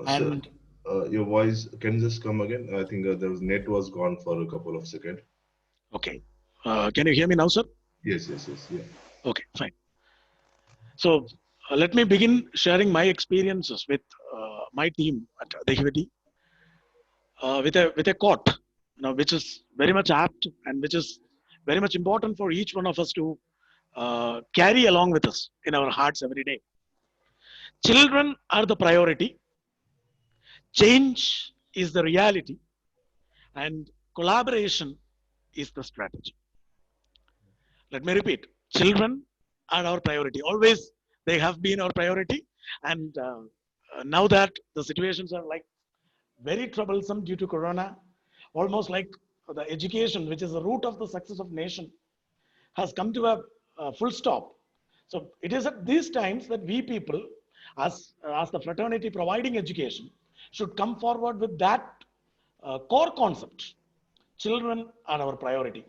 Sir, And your voice, can you just come again? I think there was net was gone for a couple of seconds. okay, can you hear me now, sir? Yes, yes, yes, yeah. Okay, fine. So let me begin sharing my experiences with my team at Dehivedi with a quote, which is very much apt and which is very much important for each one of us to carry along with us in our hearts every day. Children are the priority, change is the reality, and collaboration is the strategy. Let me repeat, children are our priority. Always they have been our priority. And now that the situations are like very troublesome due to corona, almost like the education, which is the root of the success of nation, has come to a full stop. So it is at these times that we people, as the fraternity providing education, should come forward with that core concept. Children are our priority.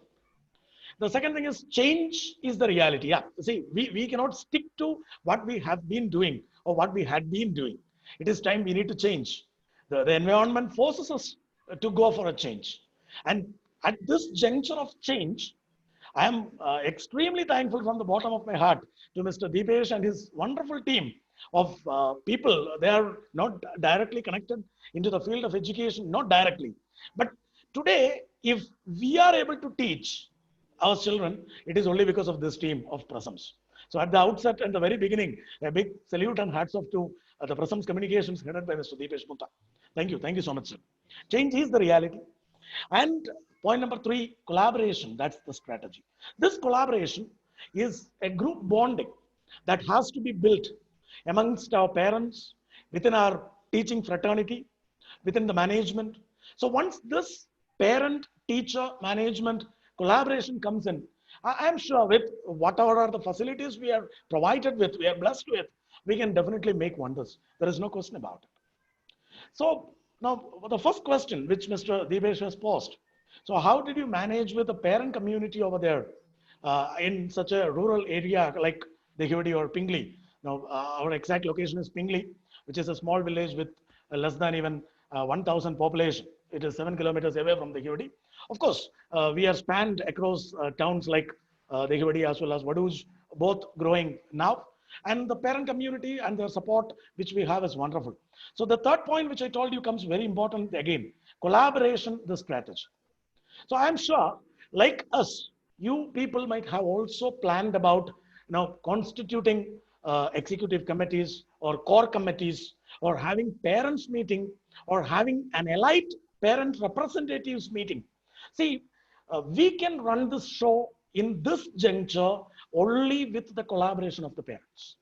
The second thing is change is the reality. Yeah, see, we cannot stick to what we have been doing or what we had been doing. It is time we need to change. The environment forces us to go for a change. And at this juncture of change, I am extremely thankful from the bottom of my heart to Mr. Deepesh and his wonderful team of people. They are not directly connected into the field of education, not directly. But today, if we are able to teach our children, it is only because of this team of Prasams. So at the outset and the very beginning, a big salute and hats off to the Prasams Communications headed by Mr. Deepesh Mutta. Thank you so much, sir. Change is the reality. And point number three, collaboration. That's the strategy. This collaboration is a group bonding that has to be built amongst our parents, within our teaching fraternity, within the management. So once this parent teacher management collaboration comes in, I am sure with whatever are the facilities we are provided with, we are blessed with, we can definitely make wonders. There is no question about it. So now the first question which Mr. Devesh has posed. So how did you manage with the parent community over there in such a rural area like Dehivedi or Pingli? Now our exact location is Pingli, which is a small village with less than even 1,000 population. It is 7 kilometers away from Dehivedi. Of course, we are spanned across towns like Dehivedi as well as Vaduz, both growing now. And the parent community and their support, which we have, is wonderful. So the third point, which I told you, comes very important again: collaboration, the strategy. So I'm sure, like us, you people might have also planned about constituting executive committees or core committees or having parents meeting or having an elite parent representatives meeting. See, we can run this show in this juncture only with the collaboration of the parents.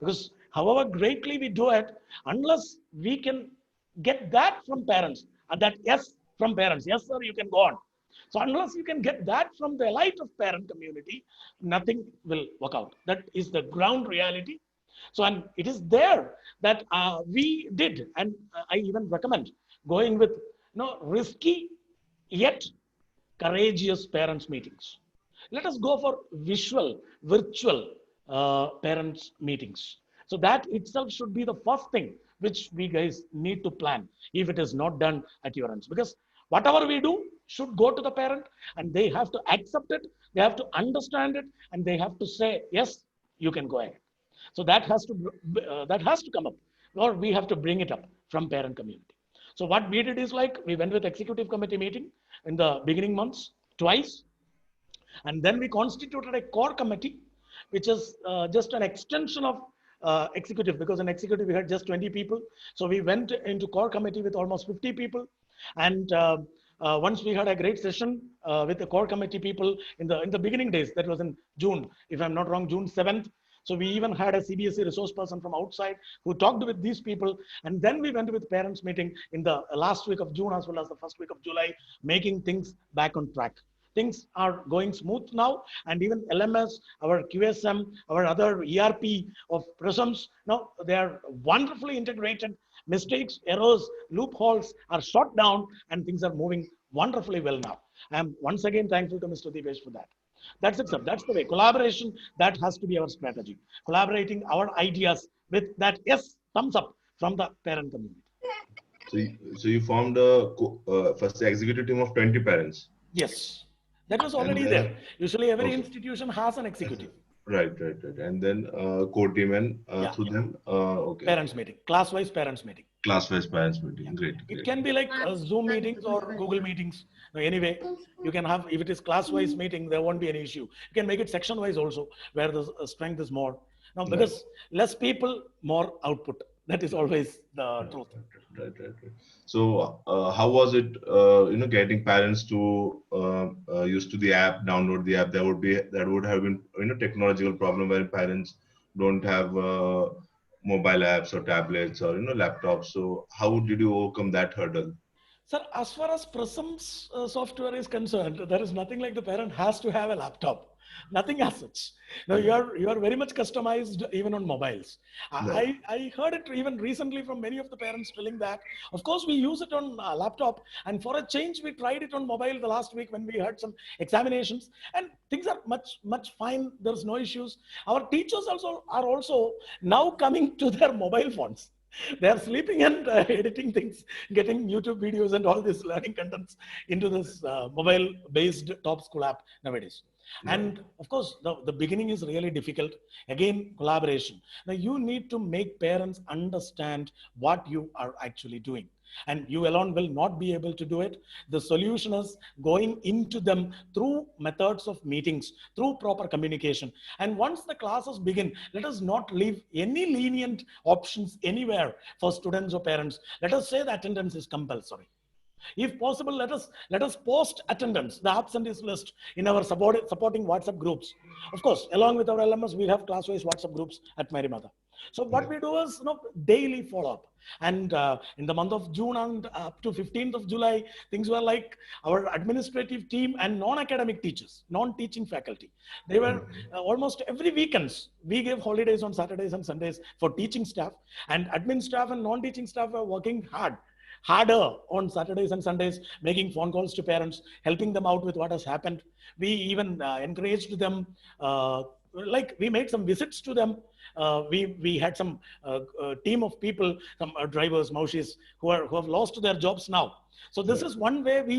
Because however greatly we do it, unless we can get that from parents, and that yes from parents, yes sir, you can go on. So unless you can get that from the light of parent community, nothing will work out. That is the ground reality. So and it is there that we did, and I even recommend going with risky yet courageous parents meetings. Let us go for visual, virtual parents meetings. So that itself should be the first thing which we guys need to plan if it is not done at your ends. Because whatever we do should go to the parent and they have to accept it, they have to understand it, and they have to say, yes, you can go ahead. So that has to come up, or we have to bring it up from parent community. So what we did is like we went with executive committee meeting in the beginning months twice, and then we constituted a core committee, which is just an extension of executive, because in executive we had just 20 people. So we went into core committee with almost 50 people. And once we had a great session with the core committee people in the beginning days, that was in June, if I'm not wrong, June 7th. So we even had a CBSE resource person from outside who talked with these people. And then we went with parents meeting in the last week of June as well as the first week of July, making things back on track. Things are going smooth now, and even LMS, our QSM, our other ERP of Prisms, now they are wonderfully integrated. Mistakes, errors, loopholes are shot down, and things are moving wonderfully well now. I am once again thankful to Mr. Deepesh for that. That's it, sir. That's the way. Collaboration, that has to be our strategy. Collaborating our ideas with that, yes, thumbs up from the parent community. So you formed a first executive team of 20 parents, Yes, that was and already there. then Usually every okay, institution has an executive. right, and then core team, and Yeah, through them, okay, parents meeting, class-wise parents meeting. class-wise parents meeting. Yeah. Great, It great. can be like Zoom meetings or Google meetings. Now, anyway, you can have, if it is class-wise meeting, there won't be any issue. You can make it section-wise also, where the strength is more. Now, Right. because less people, more output. That is always the Right, truth. right. So, how was it, getting parents to used to the app, download the app? That would have been, technological problem where parents don't have mobile apps or tablets or laptops. So, how did you overcome that hurdle? Sir, as far as Prism's software is concerned, there is nothing like the parent has to have a laptop. Nothing as such. Now Right, you are very much customized even on mobiles. right, I heard it even recently from many of the parents telling that. Of course, we use it on laptop, and for a change, we tried it on mobile the last week when we had some examinations, and things are much fine. There's no issues. Our teachers also are also now coming to their mobile phones. They are sleeping and editing things, getting YouTube videos and all these learning contents into this mobile based top school app nowadays. right. And of course, the beginning is really difficult. Again, collaboration. Now, you need to make parents understand what you are actually doing. And you alone will not be able to do it. The solution is going into them through methods of meetings, through proper communication. And once the classes begin, let us not leave any lenient options anywhere for students or parents. Let us say the attendance is compulsory. If possible, let us post attendance, the absentees list in our supporting WhatsApp groups. Of course, along with our LMS, we have class-wise WhatsApp groups at Marimata. So what Right. we do is daily follow-up. And in the month of June and up to 15th of July, things were like our administrative team and non-academic teachers, non-teaching faculty. They were almost every weekends. We gave holidays on Saturdays and Sundays for teaching staff, and admin staff and non-teaching staff were working harder on Saturdays and Sundays, making phone calls to parents, helping them out with what has happened. We even encouraged them, like we made some visits to them. We had some team of people, some drivers, maushis, who have lost their jobs now. So this Right. is one way we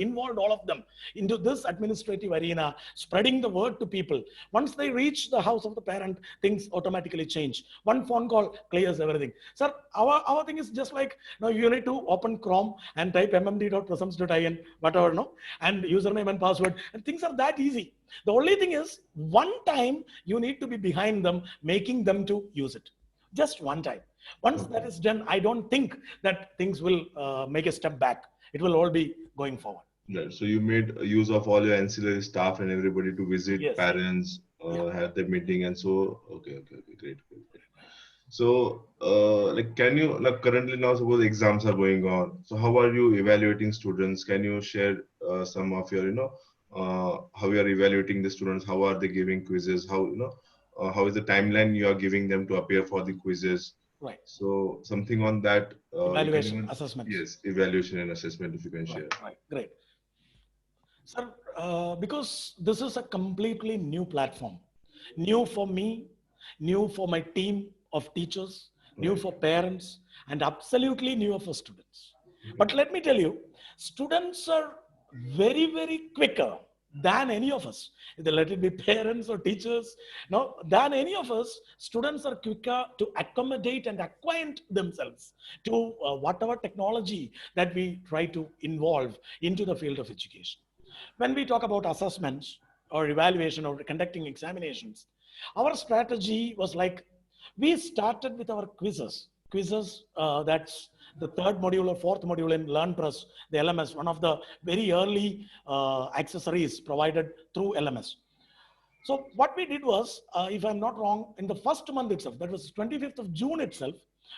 involved all of them into this administrative arena, spreading the word to people. Once they reach the house of the parent, things automatically change. One phone call clears everything. Sir, our thing is just like, now you need to open Chrome and type mmd.presums.in, whatever, no, and username and password, and things are that easy. The only thing is, one time you need to be behind them, making them to use it. Just one time. Once that Okay. is done, I don't think that things will make a step back. It will all be going forward. Right. So you made use of all your ancillary staff and everybody to visit Yes. parents, Yeah. have the meeting, and so okay, great. So, like, can you, like, currently now suppose exams are going on. So, how are you evaluating students? Can you share some of your, how you are evaluating the students? How are they giving quizzes? How is the timeline you are giving them to appear for the quizzes? Right. So, something on that, you can Evaluation, even, assessments. yes, evaluation and assessment if you can Right. share. Right. Great. Sir, because this is a completely new platform, new for me, new for my team of teachers, new Right. for parents, and absolutely new for students. But Right. let me tell you, students are very quicker than any of us. Let it be parents or teachers, no, than any of us. Students are quicker to accommodate and acquaint themselves to whatever technology that we try to involve into the field of education. When we talk about assessments or evaluation or conducting examinations, our strategy was like, we started with our quizzes. That's the third module or fourth module in LearnPress, the LMS, one of the very early accessories provided through LMS. So what we did was, if I'm not wrong, in the first month itself, that was 25th of June itself,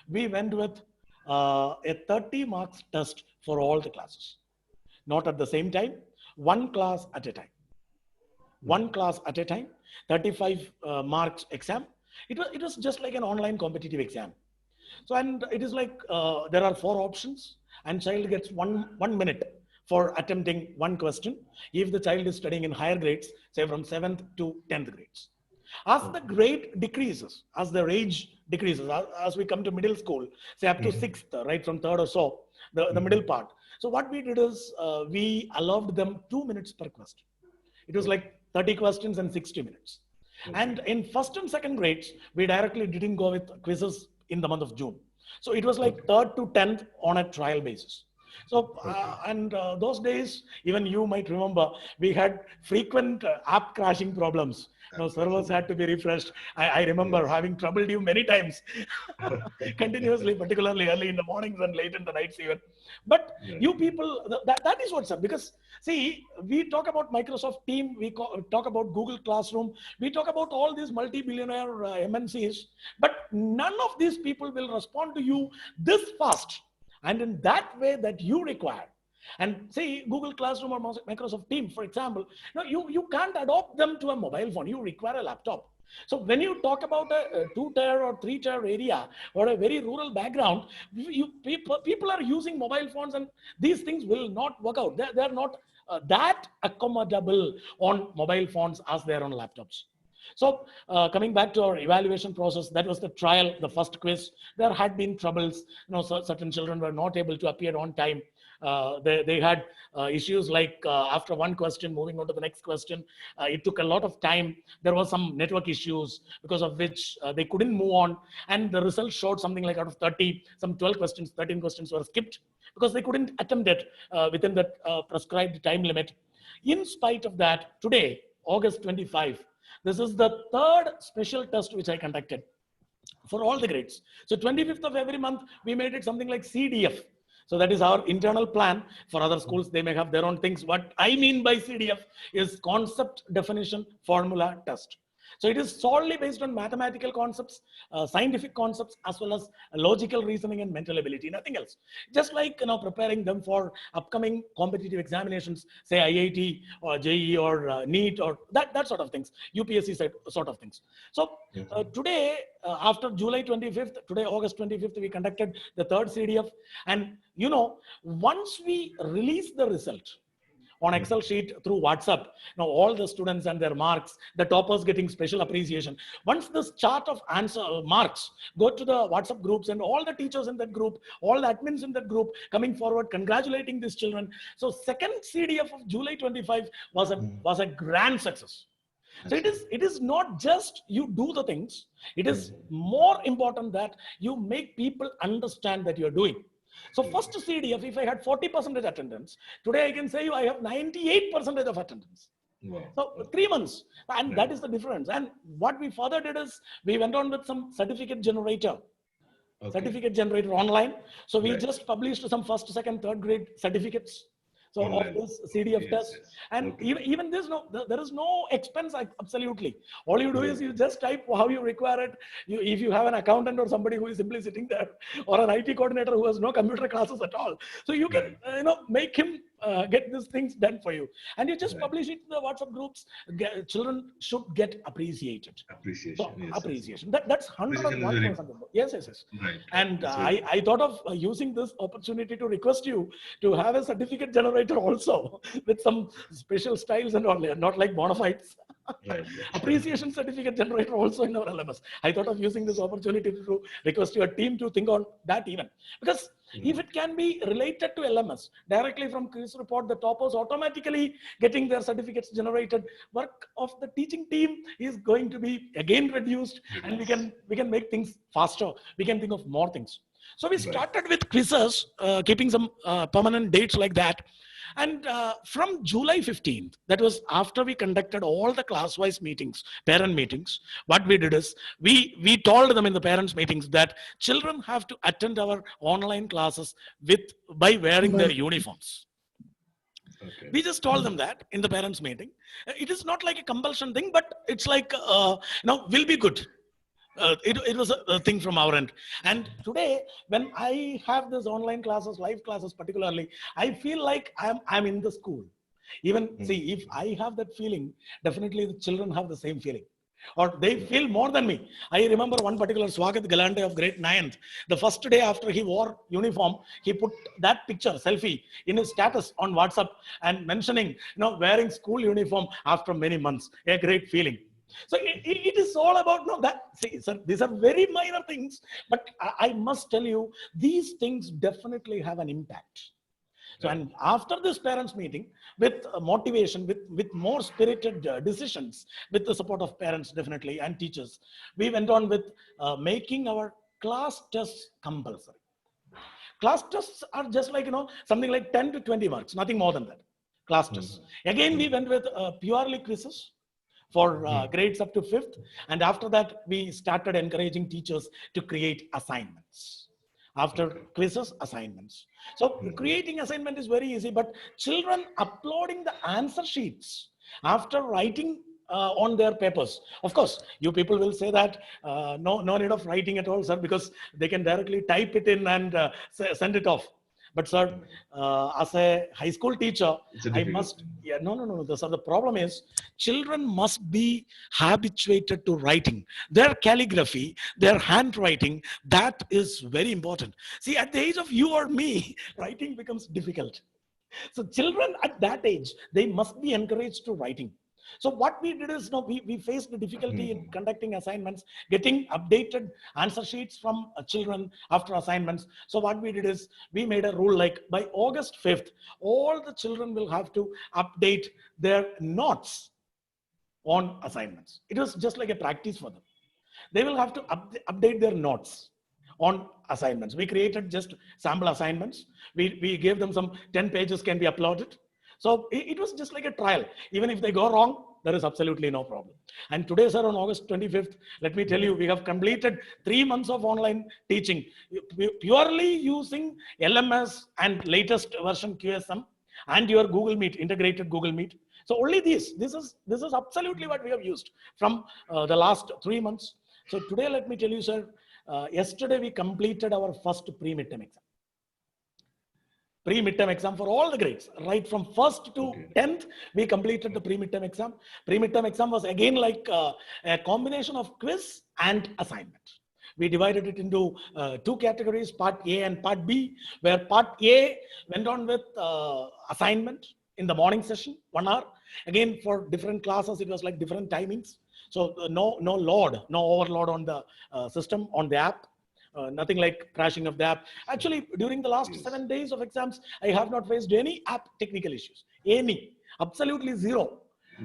we went with a 30 marks test for all the classes. Not at the same time, one class at a time. Right. One class at a time, 35 marks exam. It was just like an online competitive exam. So, and it is like there are four options, and child gets one minute for attempting one question if the child is studying in higher grades, say from 7th to 10th grades. As the grade decreases, as their age decreases, as we come to middle school, say up to sixth, right from third or so, the middle part. So what we did is we allowed them 2 minutes per question. It was like 30 questions and 60 minutes. And in first and second grades, we directly didn't go with quizzes in the month of June. So it was like third to 10th on a trial basis. So, those days, even you might remember, we had frequent app crashing problems. Servers had to be refreshed. I remember having troubled you many times, continuously, particularly early in the mornings and late in the nights even. But you people, that is what's up. Because see, we talk about Microsoft Team, we talk about Google Classroom, we talk about all these multi-billionaire MNCs, but none of these people will respond to you this fast and in that way that you require. And say Google Classroom or Microsoft Team, for example, you can't adopt them to a mobile phone. You require a laptop. So when you talk about a 2-tier or 3-tier area or a very rural background, people are using mobile phones and these things will not work out. They're not that accommodable on mobile phones as they are on laptops. So coming back to our evaluation process, that was the trial, the first quiz. There had been troubles. Certain children were not able to appear on time. They had issues like after one question, moving on to the next question, it took a lot of time. There was some network issues because of which they couldn't move on. And the result showed something like out of 30, some 12 questions, 13 questions were skipped because they couldn't attempt it within the prescribed time limit. In spite of that, today, August 25, this is the third special test which I conducted for all the grades. So 25th of every month, we made it something like CDF. So that is our internal plan. For other schools, they may have their own things. What I mean by CDF is concept definition formula test. So it is solely based on mathematical concepts, scientific concepts, as well as logical reasoning and mental ability, nothing else. Just like preparing them for upcoming competitive examinations, say IIT or JEE or NEET or that sort of things, UPSC sort of things. So today, after July 25th, today August 25th, we conducted the third CDF. And once we release the result on Excel sheet through WhatsApp, all the students and their marks, the toppers getting special appreciation. Once this chart of answer marks go to the WhatsApp groups and all the teachers in that group, all the admins in that group coming forward, congratulating these children. So second CDF of July 25 was a grand success. So it is not just you do the things. It is more important that you make people understand that you're doing. So first CDF, if I had 40% attendance, today I can say I have 98% of attendance. Wow. So 3 months, and that is the difference. And what we further did is we went on with some certificate generator online. So we just published some first, second, third grade certificates. So all this CDF test, and even this, there is no expense absolutely. All you do is you just type how you require it. If you have an accountant or somebody who is simply sitting there, or an IT coordinator who has no computer classes at all, so you can make him get these things done for you, and you just publish it in the WhatsApp groups. Children should get appreciated. Appreciation. That's 101%. Yes. Right. And I thought of using this opportunity to request you to have a certificate generator also with some special styles and all, not like bona fides. Appreciation certificate generator also in our LMS. I thought of using this opportunity to request your team to think on that even, because if it can be related to LMS directly from quiz report, the toppers automatically getting their certificates generated, work of the teaching team is going to be again reduced, and we can make things faster. We can think of more things. So we started with quizzes, keeping some permanent dates like that. And from July 15th, that was after we conducted all the class-wise meetings, parent meetings, what we did is we told them in the parents meetings that children have to attend our online classes by wearing their uniforms. We just told them that in the parents meeting. It is not like a compulsion thing, but it's like, will be good. It was a thing from our end. And today, when I have this online classes, live classes particularly, I feel like I'm in the school. Even see, if I have that feeling, definitely the children have the same feeling, or they feel more than me. I remember one particular Swagat Galante of grade 9th. The first day after he wore uniform, he put that picture, selfie, in his status on WhatsApp and mentioning, wearing school uniform after many months. A great feeling. So it is all about, no, that, see, sir, these are very minor things, but I must tell you, these things definitely have an impact. So, and after this parents meeting, with motivation, with more spirited decisions, with the support of parents definitely and teachers, we went on with making our class tests compulsory. Class tests are just like, something like 10 to 20 marks, nothing more than that. Class tests. Again, we went with purely quizzes for grades up to 5th. And after that, we started encouraging teachers to create assignments. After quizzes, assignments. So creating assignment is very easy, but children uploading the answer sheets after writing on their papers. Of course, you people will say that no need of writing at all, sir, because they can directly type it in and send it off. But sir, as a high school teacher, I must, no, sir, the problem is children must be habituated to writing. Their calligraphy, their handwriting, that is very important. See, at the age of you or me, writing becomes difficult. So children at that age, they must be encouraged to writing. So what we did is, we faced the difficulty in conducting assignments, getting updated answer sheets from children after assignments. So what we did is, we made a rule like by August 5th, all the children will have to update their notes on assignments. It was just like a practice for them. They will have to update their notes on assignments. We created just sample assignments. We gave them some 10 pages can be uploaded. So it was just like a trial. Even if they go wrong, there is absolutely no problem. And today, sir, on August 25th, let me tell you, we have completed 3 months of online teaching, purely using LMS and latest version QSM and your Google Meet, integrated Google Meet. So only this is absolutely what we have used from the last 3 months. So today, let me tell you, sir, yesterday we completed our first pre-midterm exam. Pre-midterm exam for all the grades, right from 1st to 10th, we completed the pre-midterm exam. Pre-midterm exam was again like a combination of quiz and assignment. We divided it into 2 categories, part A and part B, where part A went on with assignment in the morning session, 1 hour. Again, for different classes, it was like different timings. So no overload on the system, on the app. Nothing like crashing of the app. Actually, during the last 7 days of exams, I have not faced any app technical issues. Any. Absolutely zero.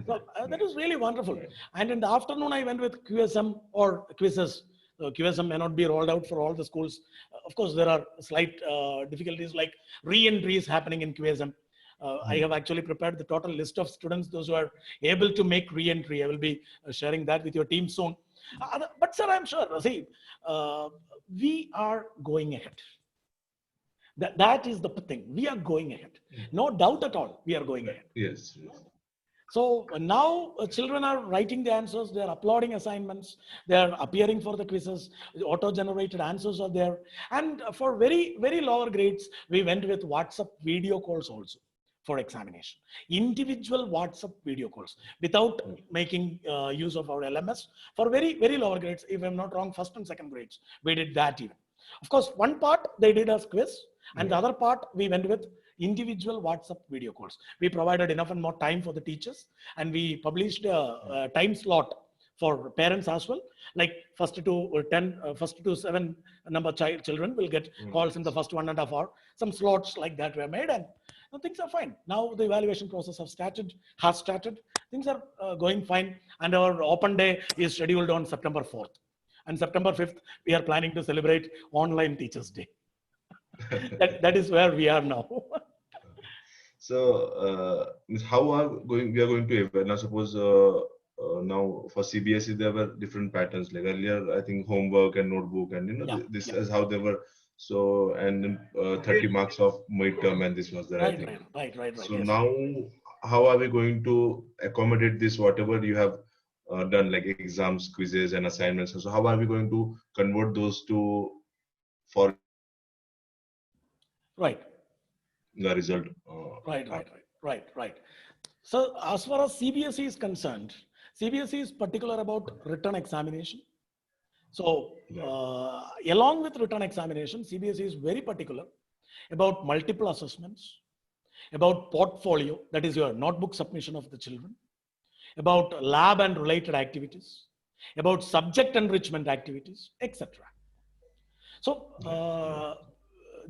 So, that is really wonderful. And in the afternoon, I went with QSM or quizzes. QSM may not be rolled out for all the schools. Of course, there are slight difficulties like re-entries happening in QSM. I have actually prepared the total list of students, those who are able to make re-entry. I will be sharing that with your team soon. But sir, I'm sure, see, we are going ahead. That is the thing. We are going ahead. No doubt at all, we are going ahead. Yes. So now children are writing the answers, they are uploading assignments, they are appearing for the quizzes, auto-generated answers are there. And for very, very lower grades, we went with WhatsApp video calls also for examination. Individual WhatsApp video calls without making use of our LMS. For very, very lower grades, if I'm not wrong, 1st and 2nd grades, we did that even. Of course, one part they did as quiz, and the other part we went with individual WhatsApp video calls. We provided enough and more time for the teachers, and we published a time slot for parents as well. Like 1st to 7 number children will get calls in the first 1.5 hours. Some slots like that were made, and things are fine. Now the evaluation process has started. Things are going fine, and our open day is scheduled on September 4th. And September 5th, we are planning to celebrate online Teachers' Day. that is where we are now. So, how we are going to now? Suppose now for CBSE there were different patterns. Like earlier, I think homework and notebook, and this is how they were. So, and then 30 marks of midterm, and this was there. Right. So now, how are we going to accommodate this? Whatever you have done, like exams, quizzes, and assignments. So, how are we going to convert those to for the result? Right. So, as far as CBSE is concerned, CBSE is particular about written examination. So, along with written examination, CBSE is very particular about multiple assessments, about portfolio, that is your notebook submission of the children, about lab and related activities, about subject enrichment activities, etc. So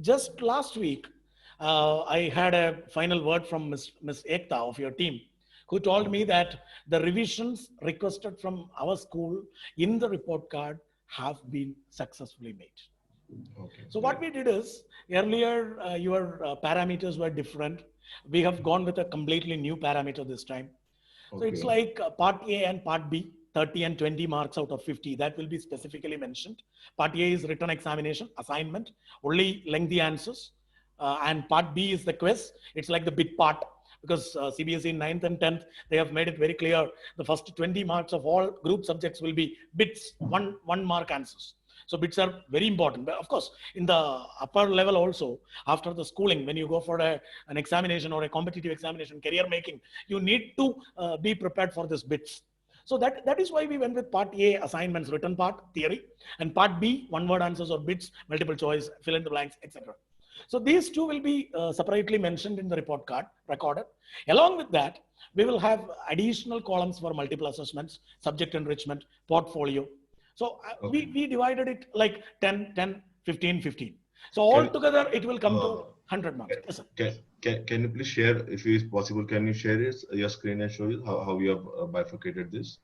just last week, I had a final word from Ms. Ekta of your team, who told me that the revisions requested from our school in the report card have been successfully made. Okay. So what we did is, earlier your parameters were different. We have gone with a completely new parameter this time. So it's Okay. like part A and part B, 30 and 20 marks out of 50. That will be specifically mentioned. Part A is written examination, assignment, only lengthy answers. And part B is the quiz. It's like the bit part, because CBSE 9th and 10th, they have made it very clear. The first 20 marks of all group subjects will be bits, one mark answers. So bits are very important. But of course, in the upper level also, after the schooling, when you go for an examination or a competitive examination, career making, you need to be prepared for these bits. So that is why we went with part A, assignments, written part, theory, and part B, one word answers or bits, multiple choice, fill in the blanks, etc. So these two will be separately mentioned in the report card, recorded. Along with that, we will have additional columns for multiple assessments, subject enrichment, portfolio. So Okay. we divided it like 10, 10, 15, 15. So Can altogether, it will come to uh, 100 marks. Yes, sir. can you please share, if it is possible, can you share your screen and show you how you have bifurcated this,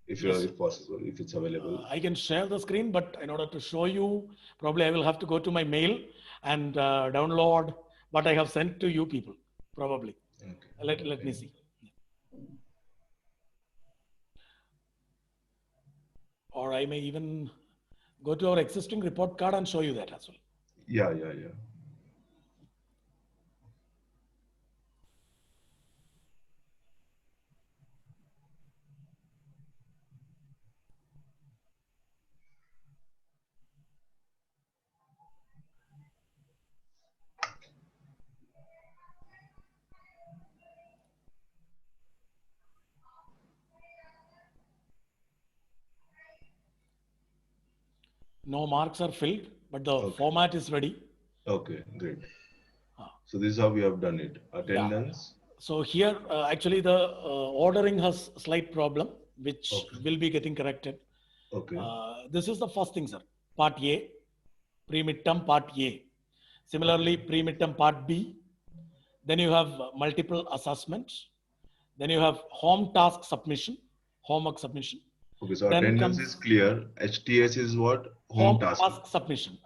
Yes. if possible, if it's available? I can share the screen, but in order to show you, probably I will have to go to my mail and download what I have sent to you people, probably. Okay. Let me Okay. see. Or I may even go to our existing report card and show you that as well. Yeah, yeah, yeah. No marks are filled, but the Okay. format is ready. Okay, great. Uh, So this is how we have done it. yeah. Attendance. So here, actually, the ordering has slight problem, which Okay. will be getting corrected. Okay. This is the first thing, sir. Part A, pre-midterm part A. Okay. Similarly, pre-midterm part B. Then you have multiple assessments. Then you have home task submission, homework submission. Okay. So Then attendance is comes clear. HTS is what? Home home task. task submission.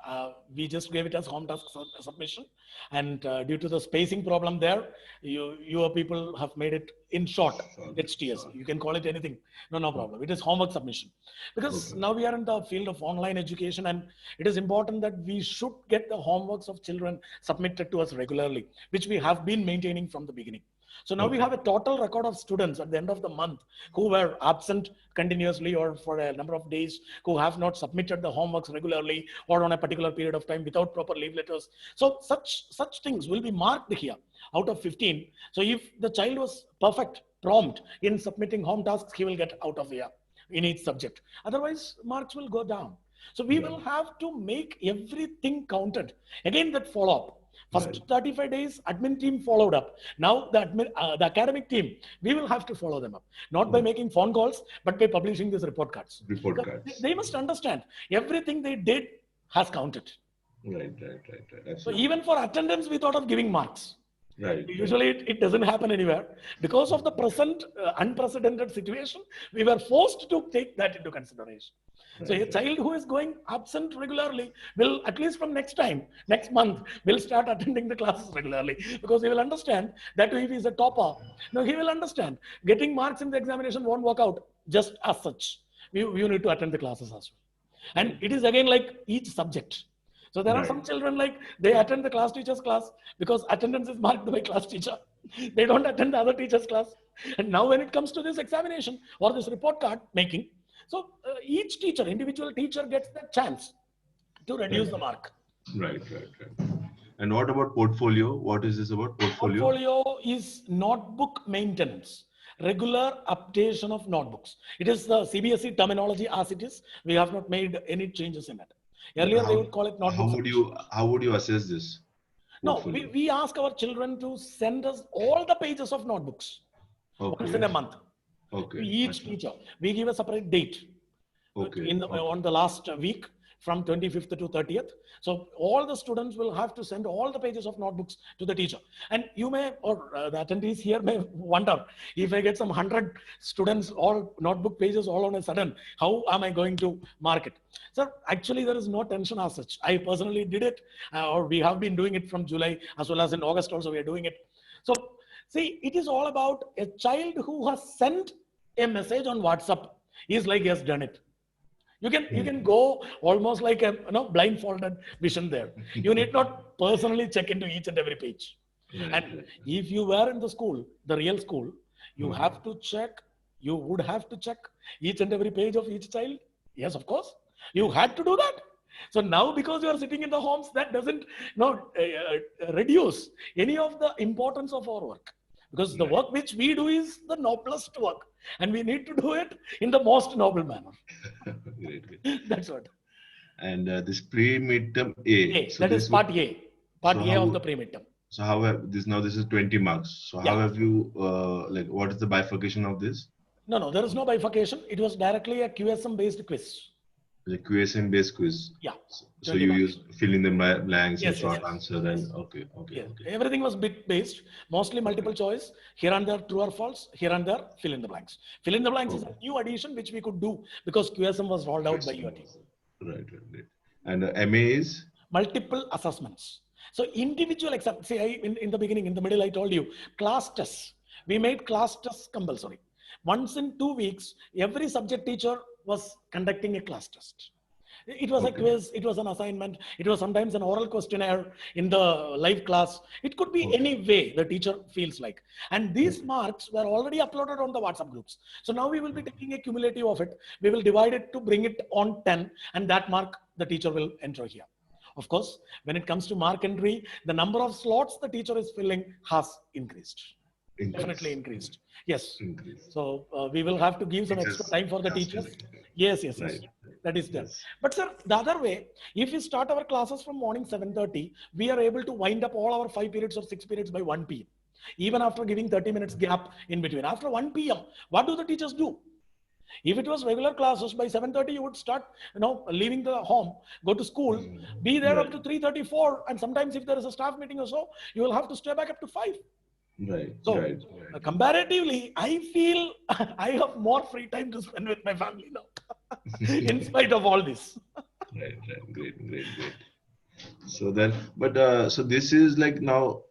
We just gave it as home task submission, and due to the spacing problem there, your people have made it in short. Short. HTS. Short. You can call it anything. No Okay. problem. It is homework submission, because Okay. now we are in the field of online education, and it is important that we should get the homeworks of children submitted to us regularly, which we have been maintaining from the beginning. So now we Okay. have a total record of students at the end of the month who were absent continuously or for a number of days, who have not submitted the homeworks regularly or on a particular period of time without proper leave letters. So such things will be marked here out of 15. So if the child was perfect, prompt in submitting home tasks, he will get out of here in each subject. Otherwise, marks will go down. So we Right. will have to make everything counted. Again, that follow up. Right. First 35 days, admin team followed up. Now the academic team, we will have to follow them up, not by Okay. making phone calls, but by publishing these report cards. Report So cards. they must understand everything they did has counted. Right. Right. Right. Right. So Absolutely. even for attendance, we thought of giving marks. Right. Right. Usually it doesn't happen anywhere. Because of the present unprecedented situation, we were forced to take that into consideration. So Right. a Right. child who is going absent regularly will, at least from next month, will start attending the classes regularly, because he will understand that if he is a topper, no, he will understand getting marks in the examination won't work out just as such. You need to attend the classes as well. And Right. it is again like each subject. So there are Right. some children like they attend the class teacher's class because attendance is marked by class teacher. They don't attend the other teacher's class. And now when it comes to this examination or this report card making, so each teacher, individual teacher gets that chance to reduce Right. the mark. Right. Right. Right. And what about portfolio? What is this about portfolio? Portfolio is notebook maintenance, regular updation of notebooks. It is the CBSE terminology as it is. We have not made any changes in it. But Earlier, they would call it notebook submission. how would you assess this No, portfolio? we ask our children to send us all the pages of notebooks. once in a Okay. month. To Okay. each Acha. teacher, we give a separate date Okay. Okay. on the last week from 25th to 30th. So all the students will have to send all the pages of notebooks to the teacher. And you may, or the attendees here may wonder, if I get some 100 students, all notebook pages all on a sudden, how am I going to mark it? So actually there is no tension as such. I personally did it, or we have been doing it from July, as well as in August also we are doing it. So see, it is all about a child who has sent a message on WhatsApp is like he has done it. You can Hmm. go almost like a blindfolded vision there. You need not personally check into each and every page. Right. And Right. if you were in the school, the real school, you Hmm. have to check. You would have to check each and every page of each child. Yes, of course, you Yes. had to do that. So now, because you are sitting in the homes, that doesn't reduce any of the importance of our work. Because the Right. work which we do is the noblest work, and we need to do it in the most noble manner. Great. Great. That's what. And this pre-midterm A. A. So That is this would. part A. Part So A of how? the pre-midterm. So how have this now? This is 20 marks. So how Yeah. have you like? What is the bifurcation of this? No, no, there is no bifurcation. It was directly a QSM based quiz. The QSM based quiz. Yeah. So 20 you marks. use fill in the blanks and Yes, yes, short yes. answer Yes. and okay, okay, Yes. okay, Everything was bit based, mostly okay, multiple choice. Here and there, true or false. Here and there, fill in the blanks. Fill in the blanks is a okay. new addition which we could do because QSM was rolled out by QSM. your team. Right, right, right. And MA is Multiple assessments. So individual exam. See, in the beginning, in the middle, I told you class tests. We made class tests compulsory. Once in 2 weeks, every subject teacher was conducting a class test. It was a okay, quiz, it was an assignment, it was sometimes an oral questionnaire in the live class. It could be okay, any way the teacher feels like. And these okay, marks were already uploaded on the WhatsApp groups. So now we will be taking a cumulative of it. We will divide it to bring it on 10, and that mark the teacher will enter here. Of course, when it comes to mark entry, the number of slots the teacher is filling has increased. Definitely increase, increased. Yes. increase. So we will have to give some extra Teachers time for the has teachers. conducted. Yes, yes, Right. yes. That is done. Yes. But sir, the other way, if we start our classes from morning 7:30, we are able to wind up all our 5 periods or 6 periods by 1 p.m. Even after giving 30 minutes gap in between. After 1 p.m., what do the teachers do? If it was regular classes, by 7:30 you would start, leaving the home, go to school, be there up Right. to 3:34, and sometimes if there is a staff meeting or so, you will have to stay back up to 5. Right. So Right. Right. comparatively, I feel I have more free time to spend with my family now, in spite of all this. Right. Right. Great. Great. Great. So then, but so this is like now,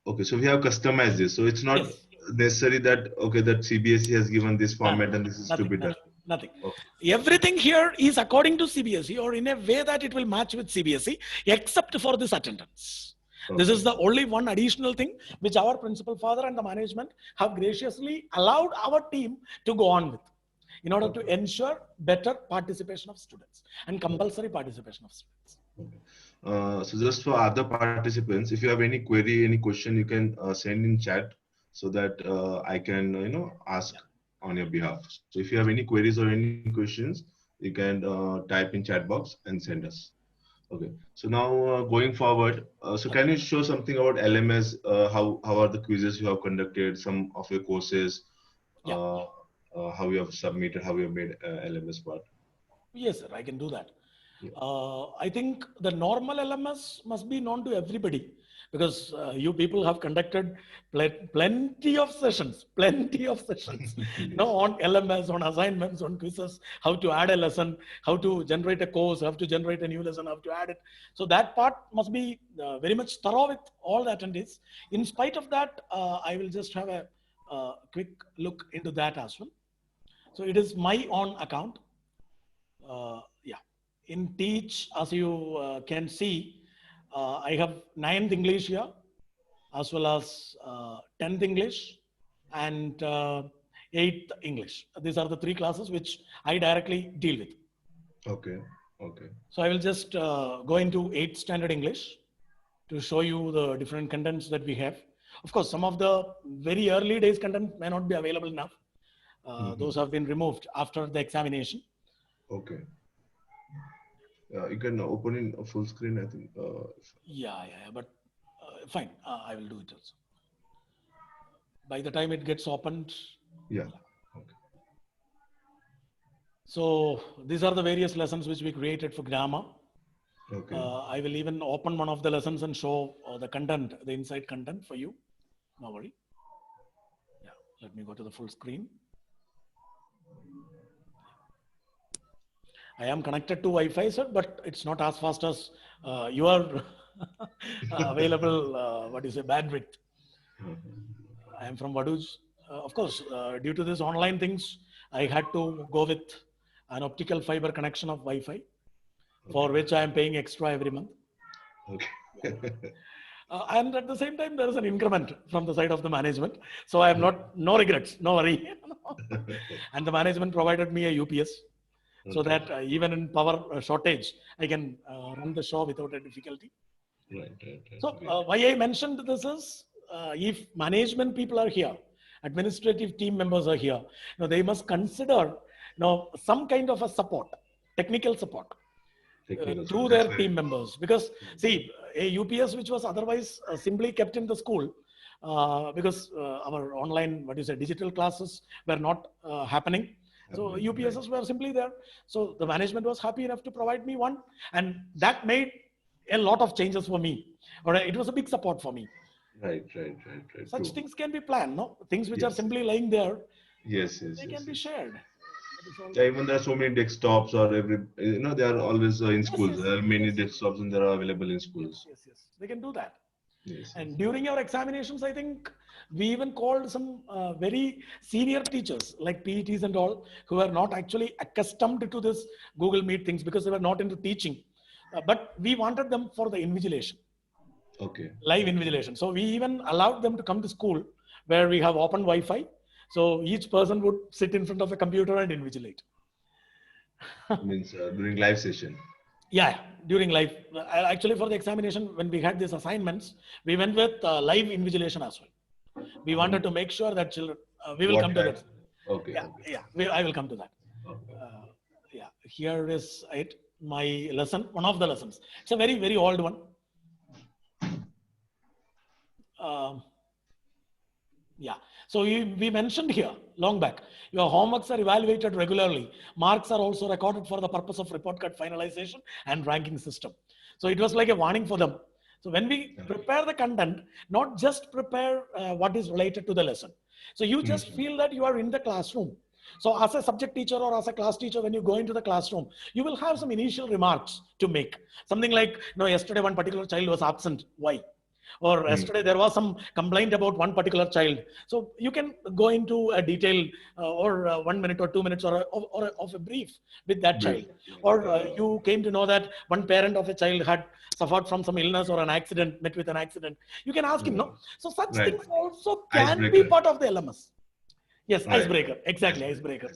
okay. So we have customized this. So it's not Yes. necessary that okay that CBSE has given this No, no, format and this is to nothing, be done. nothing, nothing. Okay. Everything here is according to CBSE, or in a way that it will match with CBSE, except for this attendance. This Okay. is the only one additional thing which our principal father and the management have graciously allowed our team to go on with, in order to Okay. ensure better participation of students and compulsory participation of students. So just for other participants, if you have any query, any question, you can send in chat so that I can ask Yeah. on your behalf. So if you have any queries or any questions, you can type in chat box and send us. Okay. So now going forward, so Yeah. can you show something about LMS? How are the quizzes you have conducted? Some of your courses, Yeah. uh, how you have submitted, how you have made LMS part. Yes, sir, I can do that. Yeah. I think the normal LMS must be known to everybody, because you people have conducted plenty of sessions, plenty of sessions, Yes. on LMS, on assignments, on quizzes, how to add a lesson, how to generate a course, how to generate a new lesson, how to add it. So that part must be very much thorough with all the attendees. In spite of that, I will just have a quick look into that as well. So it is my own account. Yeah, in teach, as you can see, I have 9th English here, as well as 10th English, and 8th English. These are the three classes which I directly deal with. Okay. Okay. So I will just go into 8th standard English to show you the different contents that we have. Of course, some of the very early days content may not be available enough. Those have been removed after the examination. Okay. You can open in a full screen, I think. Yeah, but fine. I will do it also. by the time it gets opened. Yeah. Okay. So these are the various lessons which we created for grammar. Okay. I will even open one of the lessons and show the content, the inside content for you. No worry. Yeah, let me go to the full screen. I am connected to Wi-Fi, sir, but it's not as fast as your available, what is a bandwidth. I am from Vaduz. Of course, due to this online things, I had to go with an optical fiber connection of Wi-Fi, for which I am paying extra every month. Okay. And at the same time, there is an increment from the side of the management. So I am no regrets, no worry. And the management provided me a UPS so that even in power shortage, I can run the show without a difficulty. Right. So why I mentioned this is, if management people are here, administrative team members are here, they must consider some kind of a support, technical support. To their team members, because see, a UPS which was otherwise simply kept in the school because our online, digital classes were not happening. So UPSs were simply there. So the management was happy enough to provide me one, and that made a lot of changes for me. All right, it was a big support for me. Right. Such things can be planned, no? Things which are simply lying there. Yes. They can be shared. Yeah, even there are so many desktops, or they are always in schools. There are many desktops and they are available in schools. Yes. They can do that. Yes. And during our examinations, I think we even called some very senior teachers like PETs and all, who were not actually accustomed to this Google Meet things because they were not into teaching. But we wanted them for the invigilation. Okay. Live invigilation. So we even allowed them to come to school where we have open Wi-Fi. So each person would sit in front of a computer and invigilate. Means during live session. Yeah, during live. Actually, for the examination, when we had these assignments, we went with live invigilation as well. We wanted to make sure that children, we will come to that. Okay. I will come to that. Yeah, here is it. My lesson, one of the lessons. It's a very, very old one. Yeah. So we mentioned here long back, your homeworks are evaluated regularly. Marks are also recorded for the purpose of report card finalization and ranking system. So it was like a warning for them. So when we prepare the content, not just prepare what is related to the lesson. So you just feel that you are in the classroom. So as a subject teacher or as a class teacher, when you go into the classroom, you will have some initial remarks to make. Something like, yesterday one particular child was absent. Why? Or yesterday there was some complaint about one particular child. So you can go into a detail or 1 minute or 2 minutes or of a brief with that child. Or you came to know that one parent of a child had suffered from some illness or an accident, met with an accident. You can ask him, no? So such things also can be part of the LMS. Yes, icebreaker. Exactly, icebreaker.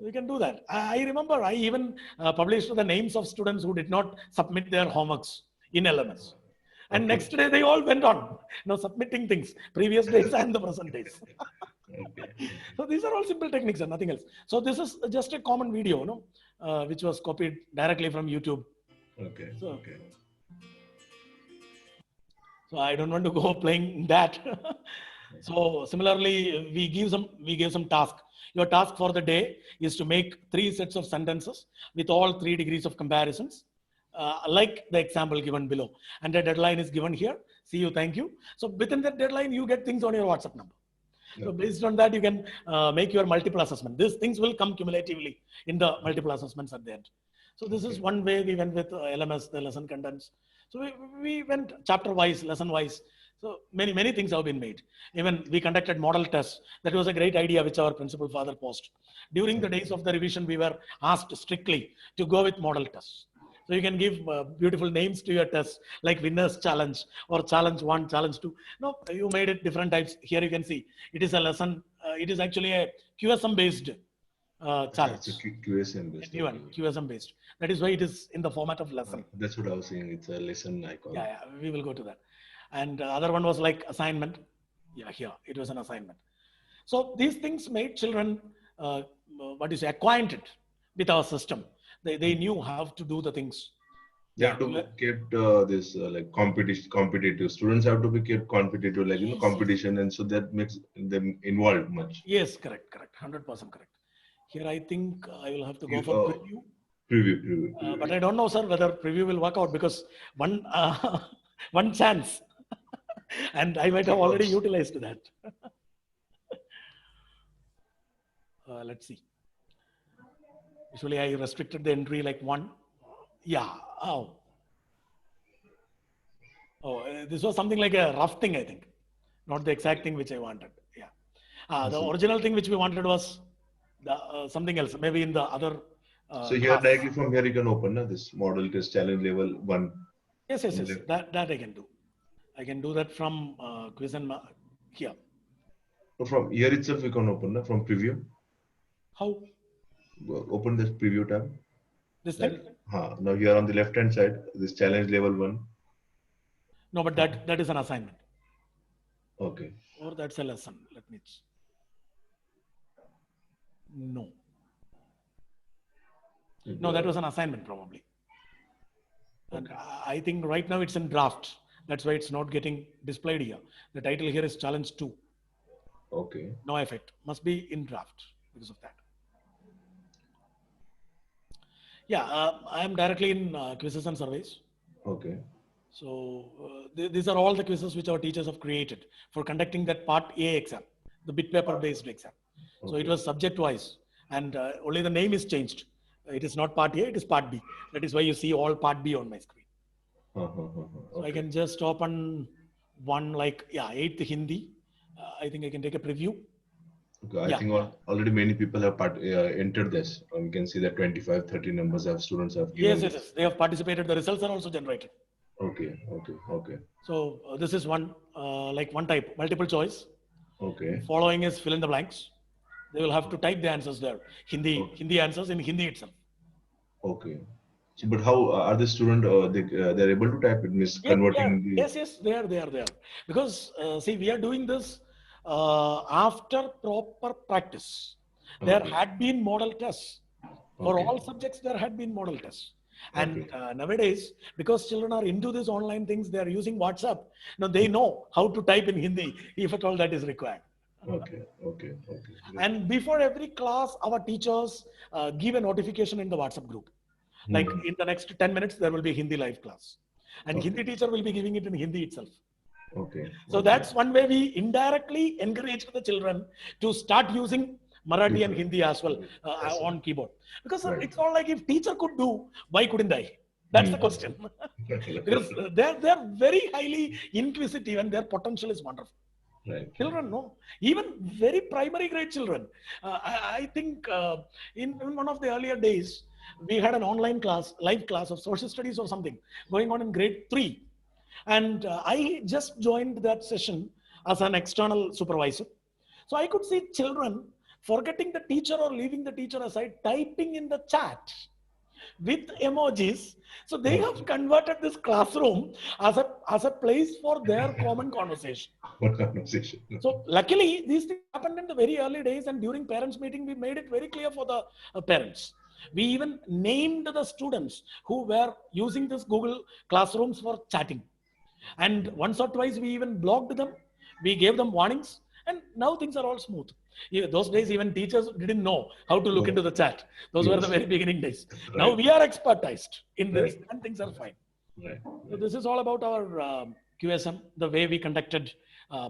We can do that. I remember I even published the names of students who did not submit their homeworks in LMS. And next day they all went on, submitting things, previous days and the present days. So these are all simple techniques and nothing else. So this is just a common video, which was copied directly from YouTube. Okay. So I don't want to go playing that. So similarly, we gave some task. Your task for the day is to make 3 sets of sentences with all 3 degrees of comparisons. Like the example given below, and the deadline is given here. See you, thank you. So within that deadline, you get things on your WhatsApp number. So based on that, you can make your multiple assessment. These things will come cumulatively in the multiple assessments at the end. So this is one way we went with LMS, the lesson contents. So we went chapter wise, lesson wise. So many things have been made. Even we conducted model tests. That was a great idea which our principal father posted. During the days of the revision, we were asked strictly to go with model tests. So you can give beautiful names to your tests, like Winners Challenge or Challenge 1, Challenge 2. No, you made it different types. Here you can see it is a lesson. It is actually a QSM based challenge. It's a QSM based. QSM based. That is why it is in the format of lesson. That's what I was saying. It's a lesson icon. Yeah, we will go to that. And other one was like assignment. Yeah, here it was an assignment. So these things made children, acquainted with our system. They knew how to do the things. They have to be kept this like competitive. Students have to be kept competitive, like Yes, competition, and so that makes them involved much. yes, correct, 100% correct. Here I think I will have to go You, for preview. preview. But I don't know, sir, whether preview will work out because one one chance, and I might have already utilized that. Let's see. Usually I restricted the entry like one. Yeah. Oh. Oh, this was something like a rough thing, I think, not the exact thing which I wanted. Yeah. The original thing which we wanted was the something else, maybe in the other. So here Class. directly from here you can open this model test challenge level 1. Yes. That I can do. I can do that from quiz and here. So from here itself you can open from preview. How? Open this preview tab. This thing? Now here on the left hand side, this challenge level 1. No, but that is an assignment. Okay. Or that's a lesson. Let me. No. No, that was an assignment probably. And I think right now it's in draft. That's why it's not getting displayed here. The title here is challenge 2. Okay. No effect. Must be in draft because of that. Yeah, I am directly in quizzes and surveys. Okay. So these are all the quizzes which our teachers have created for conducting that part A exam, the bit paper based exam. Okay. So it was subject wise, and only the name is changed. It is not part A, it is part B. That is why you see all part B on my screen. Okay. So I can just open one like, 8th Hindi. I think I can take a preview. Okay, I think already many people have entered this. You can see that 25, 30 numbers of students have given. Yes. They have participated. The results are also generated. Okay. So this is one, like one type, multiple choice. Okay. Following is fill in the blanks. They will have to type the answers there. Hindi answers in Hindi itself. Okay. So, but how are the student? They're able to type it, means converting. Yes, they are. Because see, we are doing this after proper practice. There had been model tests for all subjects. There had been model tests. And nowadays, because children are into these online things, they are using WhatsApp. Now they know how to type in Hindi if at all that is required. Okay. And before every class, our teachers give a notification in the WhatsApp group. Like in the next 10 minutes, there will be Hindi live class. And Hindi teacher will be giving it in Hindi itself. Okay. So that's one way we indirectly encourage the children to start using Marathi and Hindi as well on keyboard. Because it's all like if teacher could do, why couldn't I? That's the question. Because they're very highly inquisitive and their potential is wonderful. Right. Children, no. Even very primary grade children. I think in one of the earlier days, we had an online class, live class of social studies or something going on in grade 3. And I just joined that session as an external supervisor. So I could see children forgetting the teacher or leaving the teacher aside, typing in the chat with emojis. So they have converted this classroom as a place for their common conversation. So luckily, these things happened in the very early days, and during parents' meeting, we made it very clear for the parents. We even named the students who were using this Google Classrooms for chatting. And once or twice, we even blocked them. We gave them warnings, and now things are all smooth. Those days, even teachers didn't know how to look into the chat. Those were the very beginning days. Right. Now we are expertized in this, and things are fine. Right. So this is all about our QSM, the way we conducted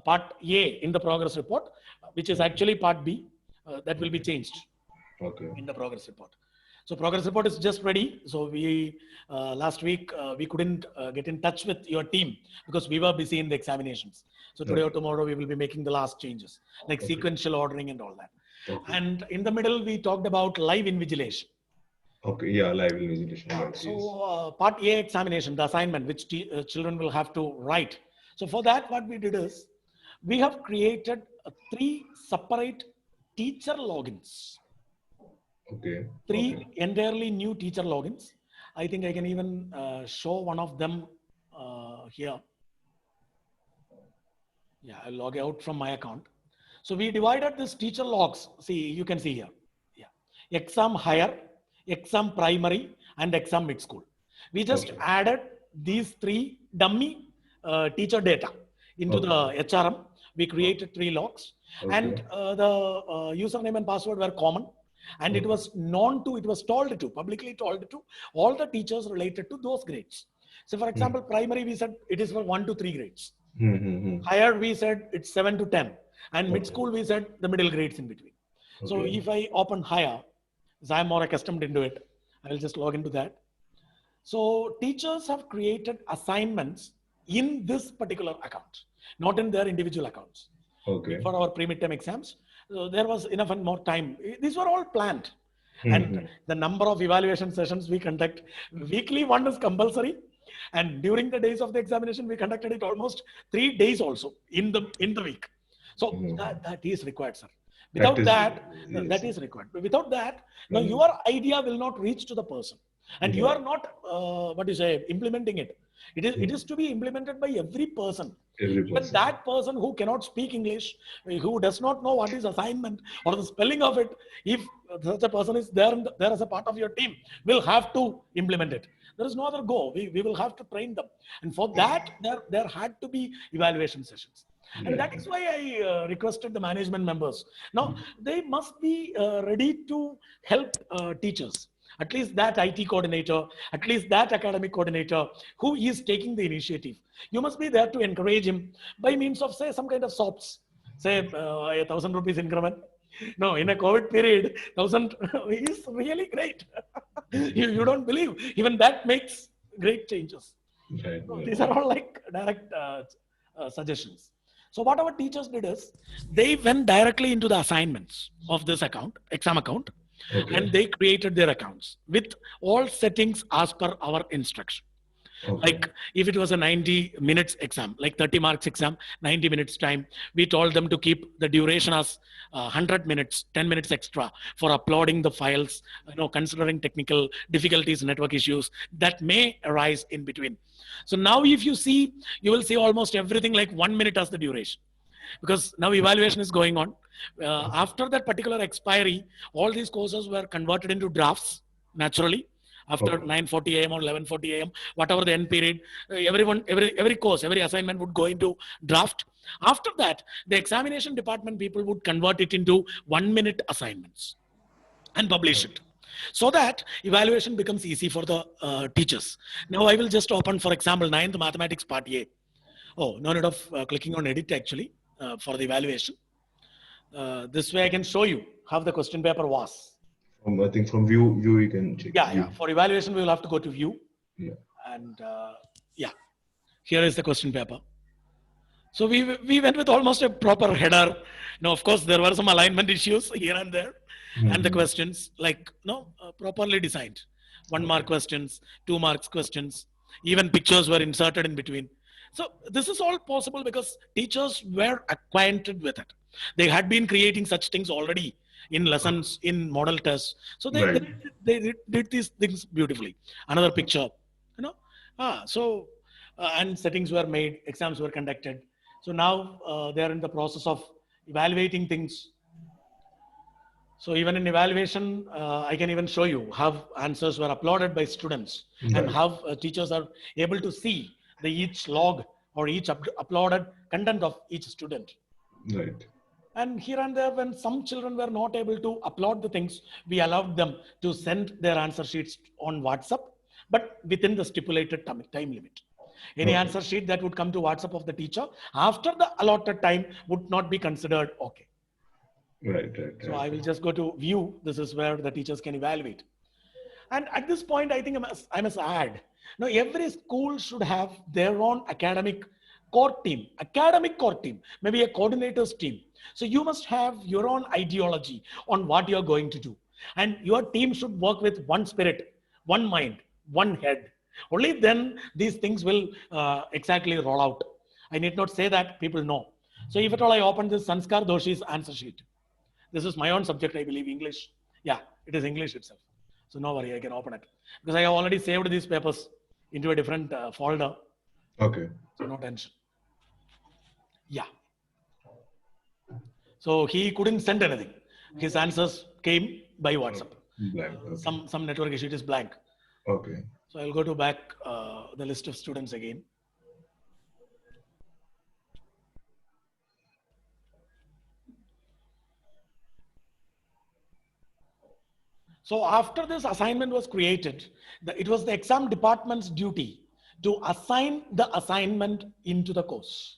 part A in the progress report, which is actually part B. That will be changed in the progress report. So progress report is just ready. So we last week we couldn't get in touch with your team because we were busy in the examinations. So today or tomorrow we will be making the last changes, like sequential ordering and all that. And in the middle we talked about live invigilation. Okay, yeah, live invigilation. So part A examination, the assignment which children will have to write. So for that, what we did is we have created 3 separate teacher logins. Okay. 3 entirely new teacher logins. I think I can even show one of them here. Yeah, I'll log out from my account. So we divided this teacher logs. See, you can see here. Yeah, exam higher, exam primary, and exam mid school. We just Okay. added these 3 dummy teacher data into the HRM. We created 3 logs, and Okay. the username and password were common, and it Okay. was known to, it was told to, publicly told to all the teachers related to those grades. So, for example, primary, we said it is for 1 to 3 grades. Higher, we said it's 7 to 10, and mid Okay. school, we said the middle grades in between. So, Okay. if I open higher, as I'm more accustomed into it, I will just log into that. So teachers have created assignments in this particular account, not in their individual accounts. Okay. For our pre-midterm exams, so there was enough and more time. These were all planned. And the number of evaluation sessions we conduct, weekly one is compulsory. And during the days of the examination, we conducted it almost 3 days also in the week. So that is required, sir. That Without is, that, yes. that is required. Without that, now your idea will not reach to the person, and you are not what you say implementing it. It is to be implemented by every person. Every Even person. that person who cannot speak English, who does not know what is assignment or the spelling of it, if such a person is there, there as a part of your team, will have to implement it. There is no other go. We will have to train them. And for that, there had to be evaluation sessions. And that is why I requested the management members. Now, they must be ready to help teachers. At least that IT coordinator, at least that academic coordinator who is taking the initiative. You must be there to encourage him by means of, say, some kind of SOPs. Say, 1,000 rupees increment. No, in a COVID period, 1,000 is really great. You don't believe. Even that makes great changes. Right. So these are all like direct suggestions. So what our teachers did is they went directly into the assignments of this account, exam account, and they created their accounts with all settings as per our instruction. Like if it was a 90 minutes exam, like 30 marks exam, 90 minutes time, we told them to keep the duration as 100 minutes, 10 minutes extra for uploading the files, considering technical difficulties, network issues that may arise in between. So now if you see, you will see almost everything like 1 minute as the duration, because now evaluation is going on. After that particular expiry, all these courses were converted into drafts naturally. After 9:40 a.m. or 11:40 a.m., whatever the end period, every course, every assignment would go into draft. After that, the examination department people would convert it into 1 minute assignments and publish it, so that evaluation becomes easy for the teachers. Now I will just open, for example, 9th mathematics part A. Oh, no need of clicking on edit actually for the evaluation. This way I can show you how the question paper was. I think from view you can check. Yeah. For evaluation, we will have to go to view. Yeah. And here is the question paper. So we went with almost a proper header. Now, of course, there were some alignment issues here and there, and the questions properly designed. 1 mark questions, 2 marks questions, even pictures were inserted in between. So this is all possible because teachers were acquainted with it. They had been creating such things already in lessons, in model tests. So they did these things beautifully. Another picture, and settings were made, exams were conducted. So now they are in the process of evaluating things. So even in evaluation, I can even show you how answers were uploaded by students and how teachers are able to see each log or each uploaded content of each student. Right. And here and there, when some children were not able to upload the things, we allowed them to send their answer sheets on WhatsApp, but within the stipulated time limit. Any answer sheet that would come to WhatsApp of the teacher after the allotted time would not be considered okay. Right. So I will just go to view. This is where the teachers can evaluate. And at this point, I think I must add, now every school should have their own academic core team, maybe a coordinator's team. So you must have your own ideology on what you're going to do. And your team should work with one spirit, one mind, one head. Only then these things will exactly roll out. I need not say that, people know. So if at all I open this Sanskar Doshi's answer sheet, this is my own subject, I believe, English. Yeah, it is English itself. So no worry, I can open it. Because I have already saved these papers into a different folder. Okay. So no tension. Yeah. So he couldn't send anything. His answers came by WhatsApp. Blank. Okay. Some network issue, it is blank. Okay. So I'll go to back the list of students again. So after this assignment was created, it was the exam department's duty to assign the assignment into the course.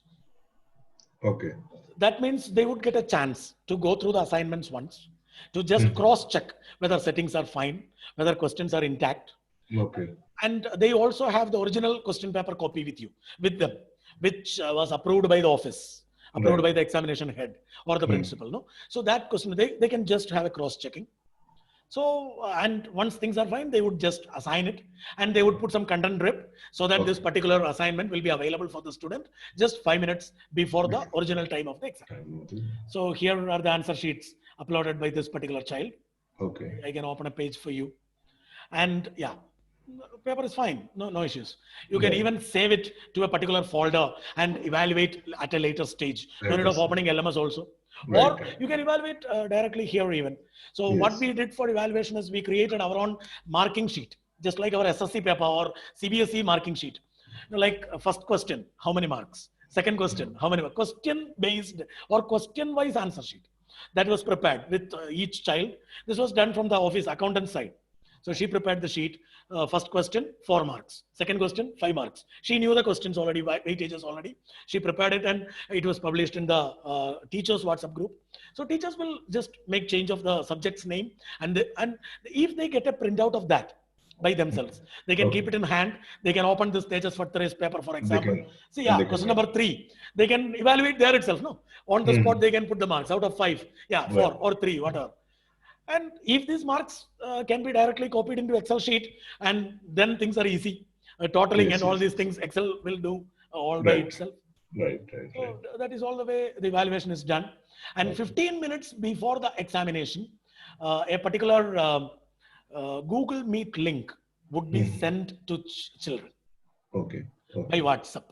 Okay. That means they would get a chance to go through the assignments once, to just cross check whether settings are fine, whether questions are intact. Okay. And they also have the original question paper copy with them, which was approved by the office, approved by the examination head or the principal. No, so that question they can just have a cross checking. So, and once things are fine, they would just assign it and they would put some content rip so that this particular assignment will be available for the student just 5 minutes before the original time of the exam. So here are the answer sheets uploaded by this particular child. Okay. I can open a page for you. And yeah, paper is fine, no issues. You can even save it to a particular folder and evaluate at a later stage. No need of opening LMS also. Or you can evaluate directly here even. So what we did for evaluation is we created our own marking sheet, just like our SSC paper or CBSE marking sheet. Like first question, how many marks? Second question, how many marks? Question based or question wise answer sheet that was prepared with each child. This was done from the office accountant side. So she prepared the sheet. First question, 4 marks. Second question, 5 marks. She knew the questions already, weightages already. She prepared it and it was published in the teachers WhatsApp group. So teachers will just make change of the subject's name. And if they get a printout of that by themselves, they can keep it in hand. They can open this Tejas Fathare's paper, for example. See, yeah, question number 3. They can evaluate there itself, no? On the spot, they can put the marks out of 5. Yeah, 4 or 3, whatever. And if these marks can be directly copied into Excel sheet, and then things are easy. Totaling and all these things, Excel will do all by itself. So that is all the way the evaluation is done. And 15 minutes before the examination, a particular Google Meet link would be sent to children by WhatsApp.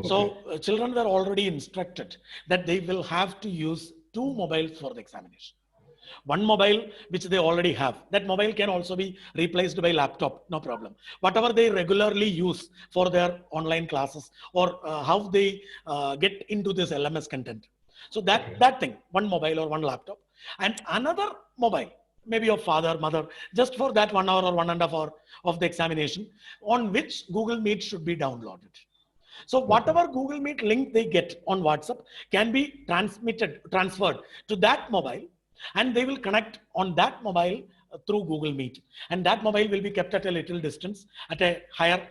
So children were already instructed that they will have to use 2 mobiles for the examination. One mobile which they already have, that mobile can also be replaced by laptop, no problem. Whatever they regularly use for their online classes or how they get into this LMS content. So that thing, one mobile or one laptop, and another mobile, maybe your father, mother, just for that 1 hour or 1.5 hour of the examination, on which Google Meet should be downloaded. So whatever Google Meet link they get on WhatsApp can be transferred to that mobile, and they will connect on that mobile through Google Meet. And that mobile will be kept at a little distance, at a higher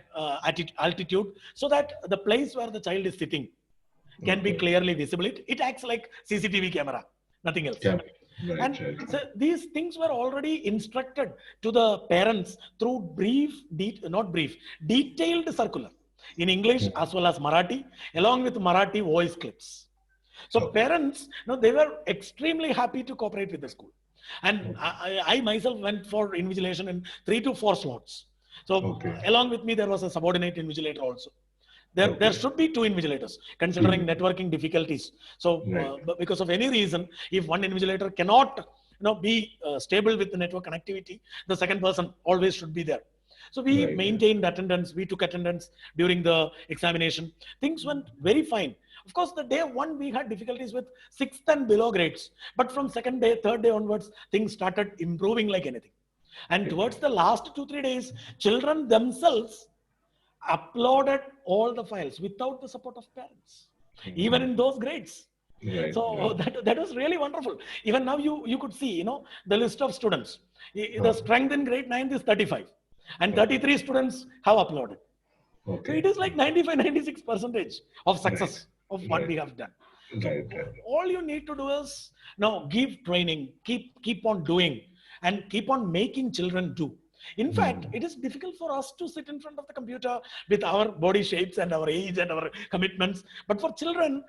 altitude, so that the place where the child is sitting can be clearly visible. It acts like CCTV camera, nothing else. And so these things were already instructed to the parents through detailed circular in English as well as Marathi, along with Marathi voice clips. So parents, they were extremely happy to cooperate with the school. And I myself went for invigilation in 3 to 4 slots. So along with me, there was a subordinate invigilator also. There should be 2 invigilators, considering networking difficulties. So because of any reason, if one invigilator cannot be stable with the network connectivity, the second person always should be there. So we maintained attendance, we took attendance during the examination. Things went very fine. Of course, the day 1, we had difficulties with 6th and below grades. But from 2nd day, 3rd day onwards, things started improving like anything. And towards the last 2-3 days, children themselves uploaded all the files without the support of parents, even in those grades. So that was really wonderful. Even now you could see, the list of students. The strength in grade 9 is 35. And 33 students have uploaded. So it is like 95-96% of success of what we have done. So all you need to do is give training, keep on doing, and keep on making children do. In fact, it is difficult for us to sit in front of the computer with our body shapes and our age and our commitments. But for children,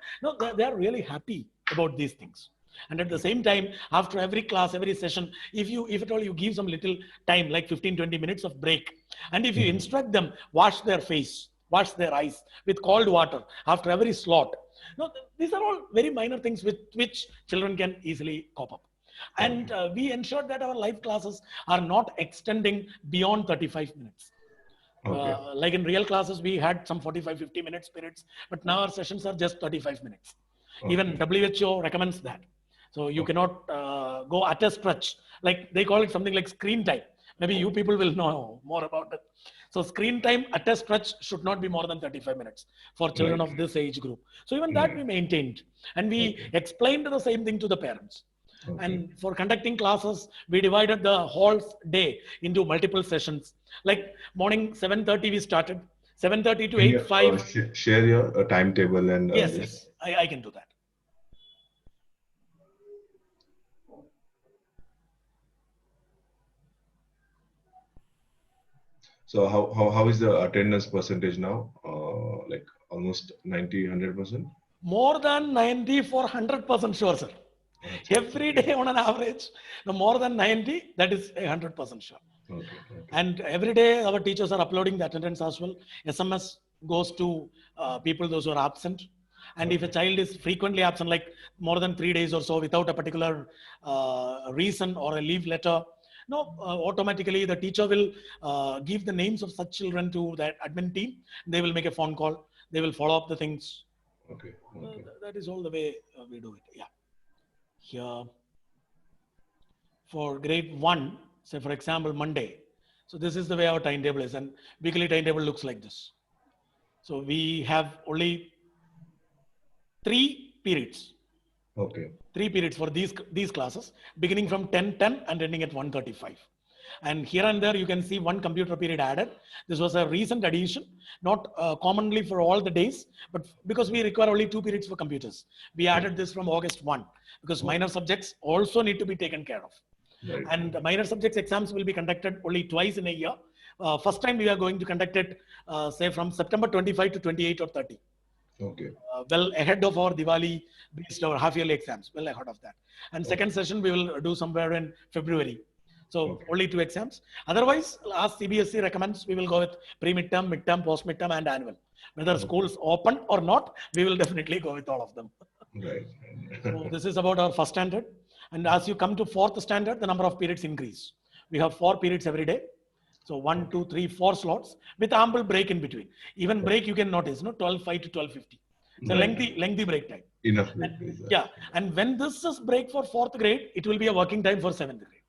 they are really happy about these things. And at the same time, after every class, every session, if at all you give some little time, like 15-20 minutes of break, and if you instruct them, wash their face, wash their eyes with cold water after every slot. These are all very minor things with which children can easily cope up. And we ensured that our live classes are not extending beyond 35 minutes. Okay. Like in real classes, we had some 45, 50 minutes periods, but now our sessions are just 35 minutes. Even Okay. WHO recommends that. So you Okay. cannot go at a stretch. Like they call it something like screen time. Maybe you people will know more about it. So screen time at a stretch should not be more than 35 minutes for children Right. of this age group. So even that Right. we maintained. And we Okay. explained the same thing to the parents. Okay. And for conducting classes, we divided the whole day into multiple sessions. Like morning 7:30 we started, 7:30 to Can you 8, 5. share your timetable and Yes, this? yes, I can do that. So how is the attendance percentage now? Like almost 90, 100%? More than 90 for 100% sure, sir. Acha, acha, Every great. day on an average, no more than 90, that is 100% sure. Okay, okay. And every day our teachers are uploading the attendance as well. SMS goes to people those who are absent. And if a Okay. child is frequently absent, like more than 3 days or so without a particular reason or a leave letter, no, automatically the teacher will give the names of such children to that admin team. They will make a phone call. They will follow up the things. Okay. Okay. That is all the way we do it. Yeah. Here for grade one, say for example, Monday. So this is the way our timetable is, and weekly timetable looks like this. So we have only three periods, Okay. for these classes, beginning from 10:10 and ending at 1:35. And here and there, you can see one computer period added. This was a recent addition, not commonly for all the days, but because we require only 2 periods for computers. We added Okay. this from August 1 because Okay. minor subjects also need to be taken care of. Right. And the minor subjects exams will be conducted only twice in a year. First time we are going to conduct it, say from September 25 to 28 or 30. Okay. Well ahead of our Diwali based our half yearly exams, well ahead of that. And second Okay. session we will do somewhere in February. So Okay. only 2 exams. Otherwise, as CBSE recommends, we will go with pre-midterm, midterm, post-midterm, and annual. Whether Okay. schools open or not, we will definitely go with all of them. Right. So this is about our first standard. And as you come to fourth standard, the number of periods increase. We have 4 periods every day. So one, Okay. two, three, 4 slots with ample break in between. Even Okay. break you can notice, 12:05 to 12:50. It's a Right. lengthy break time. Enough And break is yeah, and when this is break for fourth grade, it will be a working time for seventh grade.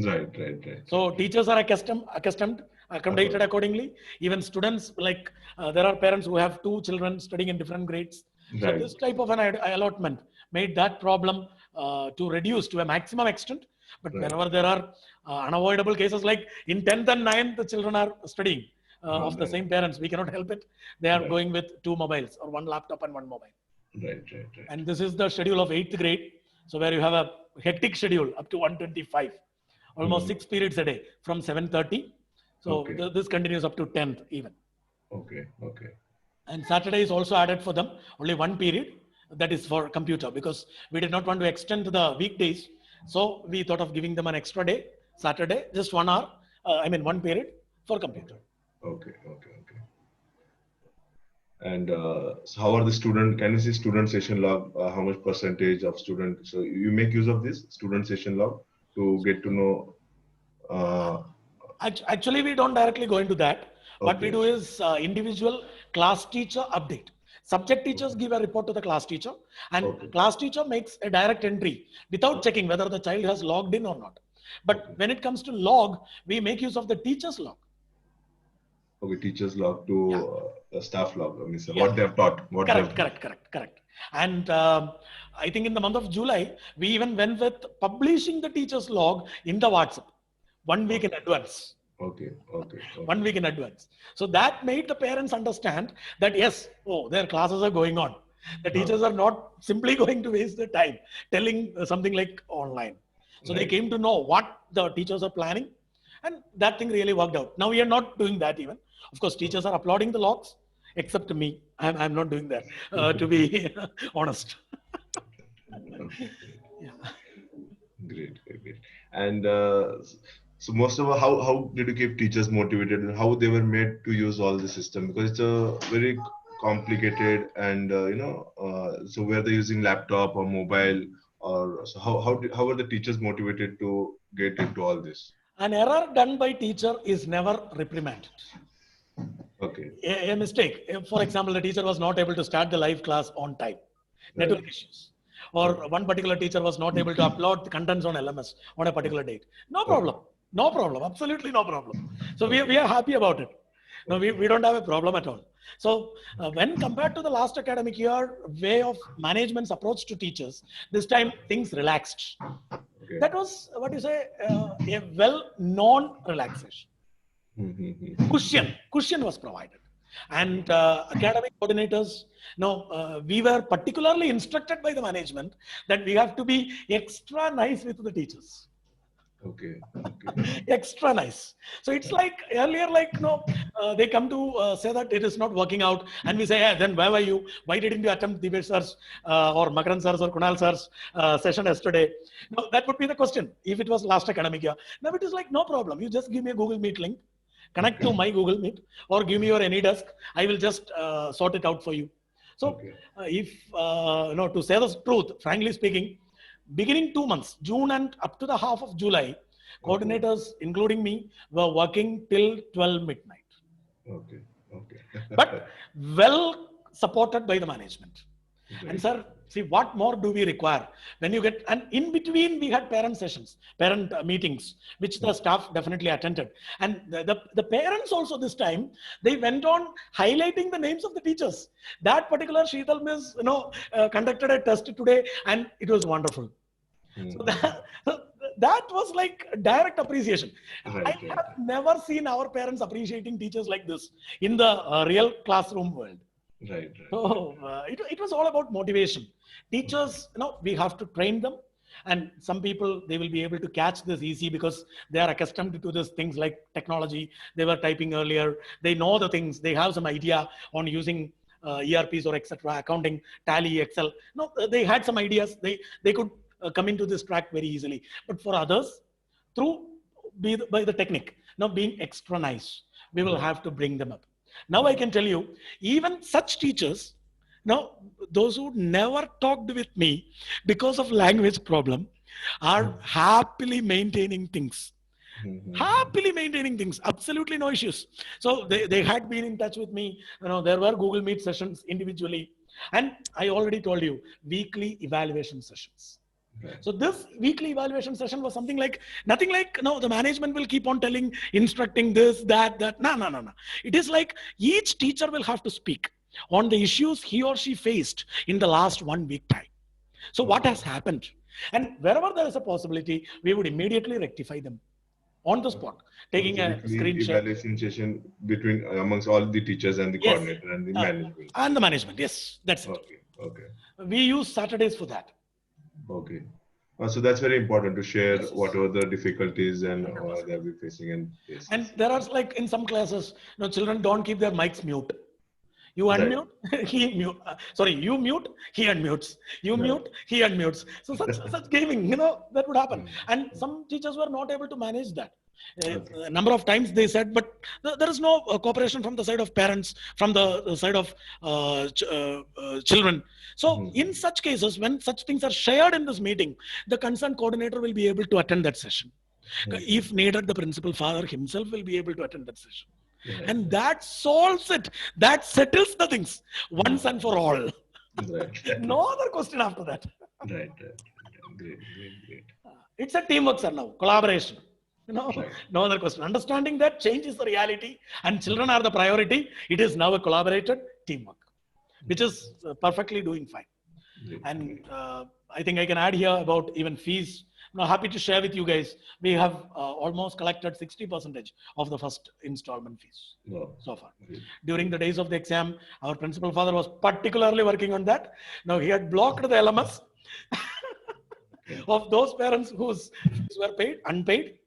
right. Right. Right. So Right. teachers are accommodated accordingly. Even students, like there are parents who have two children studying in different grades. So Right. this type of an allotment made that problem to reduce to a maximum extent. But Right. whenever there are unavoidable cases, like in 10th and 9th, the children are studying of the Right. same parents. We cannot help it. They are Right. going with two mobiles or one laptop and one mobile. Right. Right. Right. And this is the schedule of 8th grade. So where you have a hectic schedule up to 125, almost Hmm. 6 periods a day from 7:30. So Okay. this continues up to 10th even. Okay. Okay. And Saturday is also added for them, only 1 period. That is for computer because we did not want to extend to the weekdays. So we thought of giving them an extra day, Saturday, just 1 hour, 1 period for computer. Okay. Okay. Okay. And so how are the student? Can you see student session log? How much percentage of student? So you make use of this student session log to get to know. Uh, Actually, we don't directly go into that. What we okay. do is individual class teacher update. Subject teachers give a report to the class teacher, and Okay. class teacher makes a direct entry without checking whether the child has logged in or not. But Okay. when it comes to log, we make use of the teacher's log. Okay. Teachers log to Yeah, staff log. I mean, so yeah, what they have taught. What they have taught. correct. And I think in the month of July, we even went with publishing the teacher's log in the WhatsApp 1 week in Okay. advance. Okay. Okay. 1 week in advance. So that made the parents understand that yes, oh, their classes are going on. The teachers are not simply going to waste their time telling something like online. So they Right. came to know what the teachers are planning, and that thing really worked out. Now we are not doing that even. Of course, teachers are uploading the logs, except me. I'm not doing that, to be honest. Okay. Yeah. Great, great, great. And so most of how did you keep teachers motivated and how they were made to use all the system because it's a very complicated and so were they using laptop or mobile or so how were the teachers motivated to get into all this? An error done by teacher is never reprimanded. Okay. A mistake. For example, the teacher was not able to start the live class on time. Network Right. issues. Or one particular teacher was not able to upload the contents on LMS on a particular date. No Okay. problem. No problem. Absolutely no problem. So we Okay. are happy about it. No, Okay. we don't have a problem at all. So when compared to the last academic year, way of management's approach to teachers, this time things relaxed. Okay. That was what you say, a well-known relaxation. Mm-hmm. Cushion was provided, and academic coordinators, no, we were particularly instructed by the management that we have to be extra nice with the teachers. Okay. Okay. Extra nice. So it's like earlier, like no, they come to say that it is not working out, and we say, yeah, then where were you? Why didn't you attempt Divesh sir's or Makaran sir's or Kunal sir's session yesterday? No, that would be the question if it was last academic year. Now it is like no problem. You just give me a Google Meet link, connect to Okay. my Google Meet, or give me your AnyDesk. I will just sort it out for you. So Okay. if to say the truth, frankly speaking, beginning 2 months, June and up to the half of July, Okay. coordinators, including me, were working till 12 midnight, Okay. Okay. but well supported by the management. And Great. sir, see, what more do we require when you get, and in between we had parent sessions, parent meetings, which the staff definitely attended. And the parents also this time, they went on highlighting the names of the teachers. That particular Sheetal Miss, conducted a test today and it was wonderful. So Mm-hmm. that was like direct appreciation. I Right. Right. have never seen our parents appreciating teachers like this in the real classroom world. Right. Right. Right. So it was all about motivation. Teachers, we have to train them. And some people, they will be able to catch this easy because they are accustomed to these things like technology. They were typing earlier. They know the things. They have some idea on using ERPs or etc. Accounting, Tally, Excel. No, they had some ideas. They could come into this track very easily. But for others, through by the technique, now being extra nice, we will Right. have to bring them up. Now I can tell you, even such teachers, now those who never talked with me because of language problem are happily maintaining things. Mm-hmm. Happily maintaining things, absolutely no issues. So they had been in touch with me. There were Google Meet sessions individually. And I already told you, weekly evaluation sessions. Right. So this weekly evaluation session was something like nothing like no, the management will keep on telling, instructing this, that, that. No, no, no, no. It is like each teacher will have to speak on the issues he or she faced in the last 1 week time. So what Okay. has happened? And wherever there is a possibility, we would immediately rectify them on the Okay. spot, Okay. taking So a weekly screen share. evaluation session between amongst all the teachers and the Yes. coordinator and the Uh, management. and the management. Yes, that's it. Okay. Okay. We use Saturdays for that. Okay. So that's very important to share Yes, yes. whatever the difficulties and 100%. they'll be facing and And faces. there are like in some classes, children don't keep their mics mute. You Right. unmute, he mute. Sorry, you mute, he unmutes. You Right. mute, he unmutes. So such gaming, that would happen. Mm. And some teachers were not able to manage that. Okay. A number of times they said, but there is no cooperation from the side of parents, from the side of children. So in Mhm. such cases, when such things are shared in this meeting, the concerned coordinator will be able to attend that session. Mhm. If needed, the principal father himself will be able to attend that session. Right. And that solves it. That settles the things once Mhm. and for all. Right. No other question after that. Right. Right. Great. Great. Great. It's a teamwork, sir, now. Collaboration. Right. No other question. Understanding that change is the reality and children are the priority. It is now a collaborated teamwork, which is perfectly doing fine. Great. And Great. I think I can add here about even fees. Happy to share with you guys. We have almost collected 60% of the first installment fees Wow. so far. Great. During the days of the exam, our principal father was particularly working on that. Now he had blocked the LMS Okay. of those parents whose fees were paid, unpaid.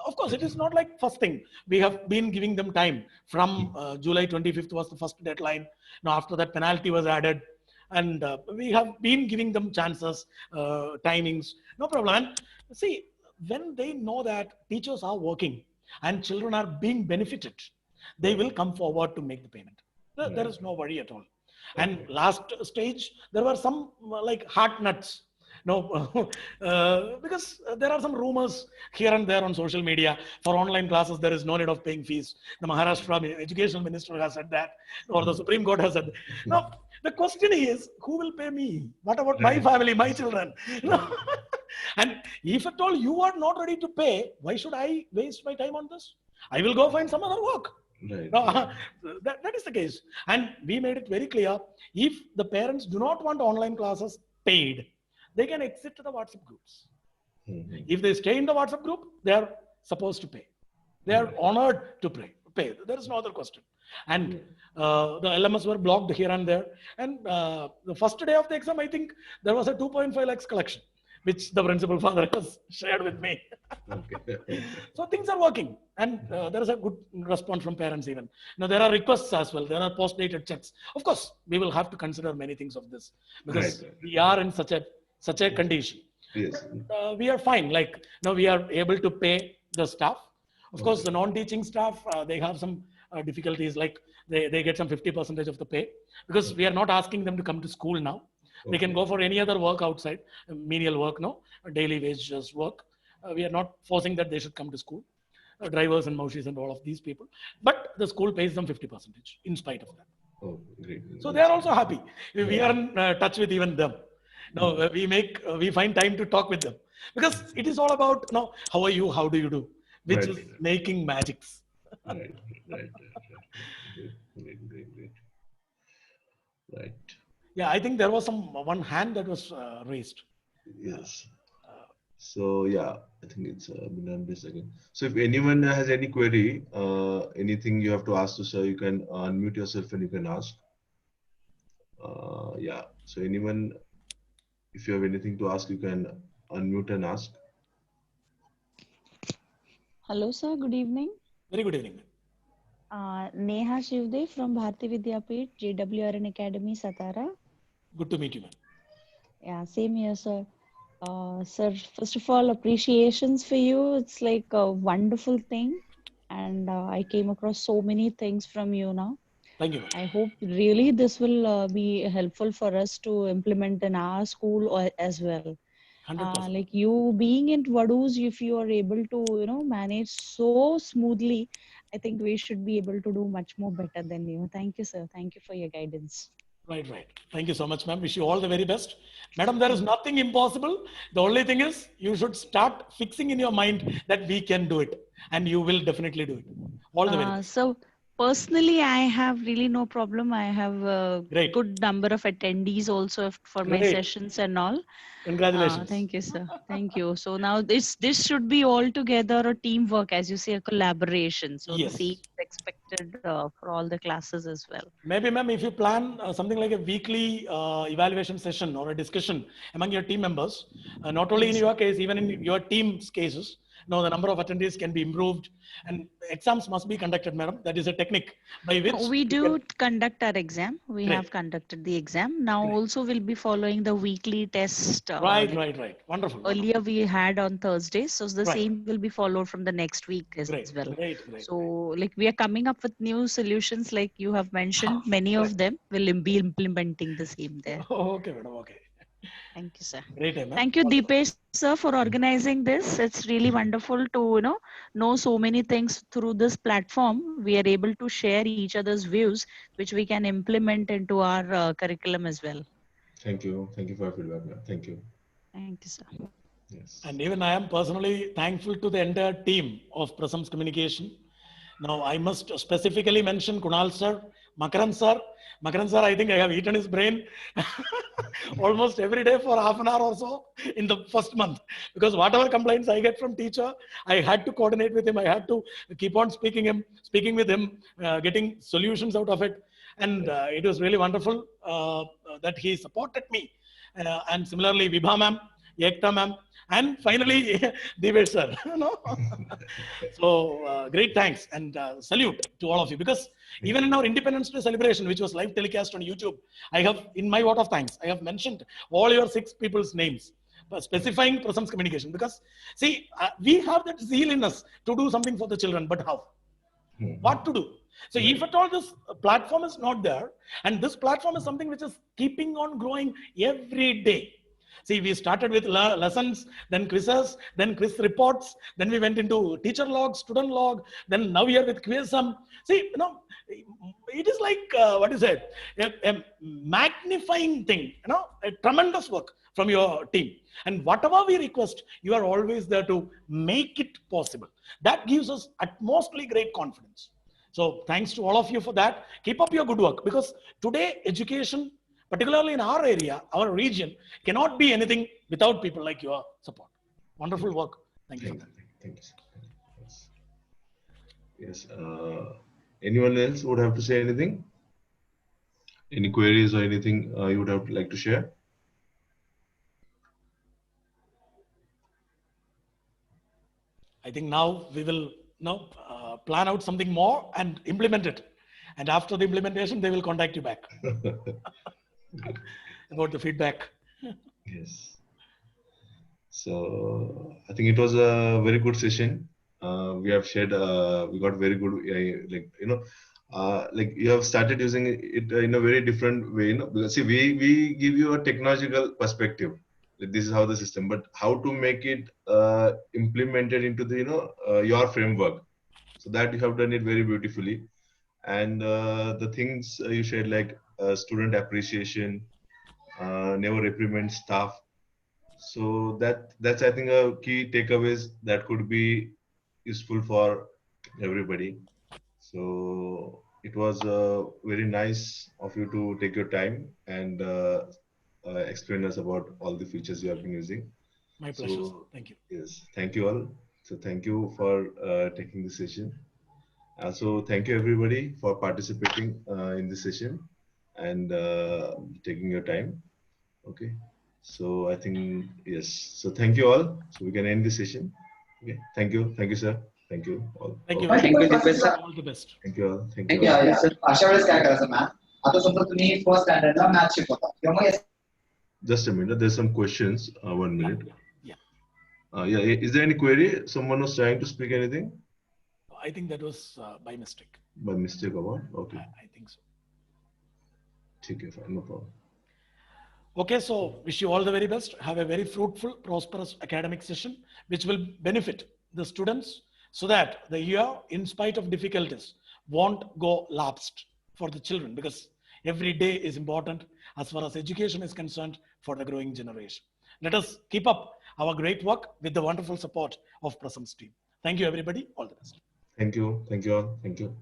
Of course, it is not like first thing. We have been giving them time from July 25th was the first deadline. Now after that penalty was added. And we have been giving them chances, timings, no problem. And see, when they know that teachers are working and children are being benefited, they Right. will come forward to make the payment. There Right. is no worry at all. And Okay. last stage, there were some like hard nuts. No, because there are some rumors here and there on social media for online classes. There is no need of paying fees. The Maharashtra education minister has said that, or the Supreme Court has said that. Now, the question is, who will pay me? What about my Right. family, my children? And if at all you are not ready to pay, why should I waste my time on this? I will go find some other work. Right. No, that is the case. And we made it very clear, if the parents do not want online classes paid, they can exit to the WhatsApp groups. Mhm. If they stay in the WhatsApp group, they are supposed to pay. They are honored to pay. There is no other question. And the LMS were blocked here and there. And the first day of the exam, I think there was a 2.5 lakhs collection, which the principal father has shared with me. Okay. So things are working, and there is a good response from parents even. Now there are requests as well. There are post-dated checks. Of course, we will have to consider many things of this because Right. we are in such a condition. Yes. We are fine. Like now we are able to pay the staff. Of course, the non-teaching staff they have some difficulties. Like they get some 50% of the pay because we are not asking them to come to school now. They can go for any other work outside, menial work, no, daily wages work. We are not forcing that they should come to school. Drivers and moushis and all of these people, but the school pays them 50% in spite of that. Oh, great. So they are also happy. We are in touch with even them. Now we find time to talk with them because it is all about how are you, how do you do, which Right. is making magics. Right. Right. Great. Right. Yeah, I think there was one hand that was raised. Yes. So yeah, I think it's been done this again. So if anyone has any query, anything you have to ask to sir, you can unmute yourself and you can ask. Yeah. So anyone, if you have anything to ask, you can unmute and ask. Hello, sir. Good evening. Very good evening. Neha Shivdev from Bharati Vidyapeeth, JWRN Academy, Satara. Good to meet you, man. Yeah, same here, sir. Sir, first of all, appreciations for you. It's like a wonderful thing. And I came across so many things from you now. Thank you, man. I hope really this will be helpful for us to implement in our school as well. 100%. Like you being in Vaduz, if you are able to, manage so smoothly, I think we should be able to do much more better than you. Thank you, sir. Thank you for your guidance. Right. Thank you so much, ma'am. Wish you all the very best. Madam, there is nothing impossible. The only thing is you should start fixing in your mind that we can do it. And you will definitely do it. All the very best. So personally, I have really no problem. I have a Great. good number of attendees also for my Great. sessions and all. Congratulations. Thank you, sir. Thank you. So now this should be all together a teamwork, as you say, a collaboration. So Yes. the same is expected for all the classes as well. Maybe, ma'am, if you plan something like a weekly evaluation session or a discussion among your team members, not only in your case, even in your team's cases, the number of attendees can be improved and exams must be conducted, madam. That is a technique by which we do conduct our exam. We Great. have conducted the exam. Now also we'll be following the weekly test. Right. Wonderful. Earlier we had on Thursdays. So the Right. same will be followed from the next week as well. Great. So like we are coming up with new solutions like you have mentioned. Many of them will be implementing the same there. Okay, madam. Okay. Thank you, sir. Great, ma'am. Thank you, Deepesh, sir, for organizing this. It's really wonderful to know so many things through this platform. We are able to share each other's views, which we can implement into our curriculum as well. Thank you. Thank you for your feedback, ma'am. Thank you. Thank you, sir. Yes. And even I am personally thankful to the entire team of Prasams Communication. Now, I must specifically mention Kunal sir, Makaran sir. Makaran sir, I think I have eaten his brain almost every day for half an hour or so in the first month. Because whatever complaints I get from teacher, I had to coordinate with him. I had to keep on speaking with him, getting solutions out of it. And it was really wonderful that he supported me. And similarly, Vibha ma'am, Ekta ma'am, and finally, Devesh sir. So great thanks and salute to all of you, because even in our Independence Day celebration, which was live telecast on YouTube, I have, in my vote of thanks, I have mentioned all your 6 people's names, specifying Prasams Communication, because see, we have that zeal in us to do something for the children, but how? What to do? So if at all this platform is not there, and this platform is something which is keeping on growing every day. See, we started with lessons, then quizzes, then quiz reports, then we went into teacher log, student log, then now we are with Quizum. See, it is like, what is it? A magnifying thing, a tremendous work from your team. And whatever we request, you are always there to make it possible. That gives us utmostly great confidence. So thanks to all of you for that. Keep up your good work, because today education, particularly in our area, our region, cannot be anything without people like your support. Wonderful work. Thank you for that. Thank you. Yes. Anyone else would have to say anything? Any queries or anything you would have like to share? I think now we will plan out something more and implement it. And after the implementation, they will contact you back about the feedback. Yes. So I think it was a very good session. We have shared, we got very good, like you have started using it in a very different way, because see, we give you a technological perspective. This is how the system, but how to make it implemented into the, your framework. So that you have done it very beautifully. And the things you shared, like student appreciation, never reprimand staff. So that's I think a key takeaways that could be useful for everybody. So it was very nice of you to take your time and explain us about all the features you have been using. My pleasure. So, thank you. Yes, thank you all. So thank you for taking this session. Also, thank you everybody for participating in this session and taking your time. Okay. So I think, yes. So thank you all. So we can end this session. Okay. Thank you. Thank you, sir. Thank you all. Thank you. Thank you. All the best. Thank you all. Thank Thank you. you. अशा वेळेस काय करायचं ma'am? आता समजा तुम्ही first स्टँडर्डला math शिकवता किंवा मग Just a minute. There's some questions. 1 minute. Yeah. Is there any query? Someone was trying to speak anything? I think that was by mistake. By mistake or what? Okay. I think so. Okay, fine. No problem. Okay, so wish you all the very best. Have a very fruitful, prosperous academic session, which will benefit the students so that the year, in spite of difficulties, won't go lapsed for the children, because every day is important as far as education is concerned for the growing generation. Let us keep up our great work with the wonderful support of Prasam's team. Thank you, everybody. All the best. Thank you. Thank you all. Thank you.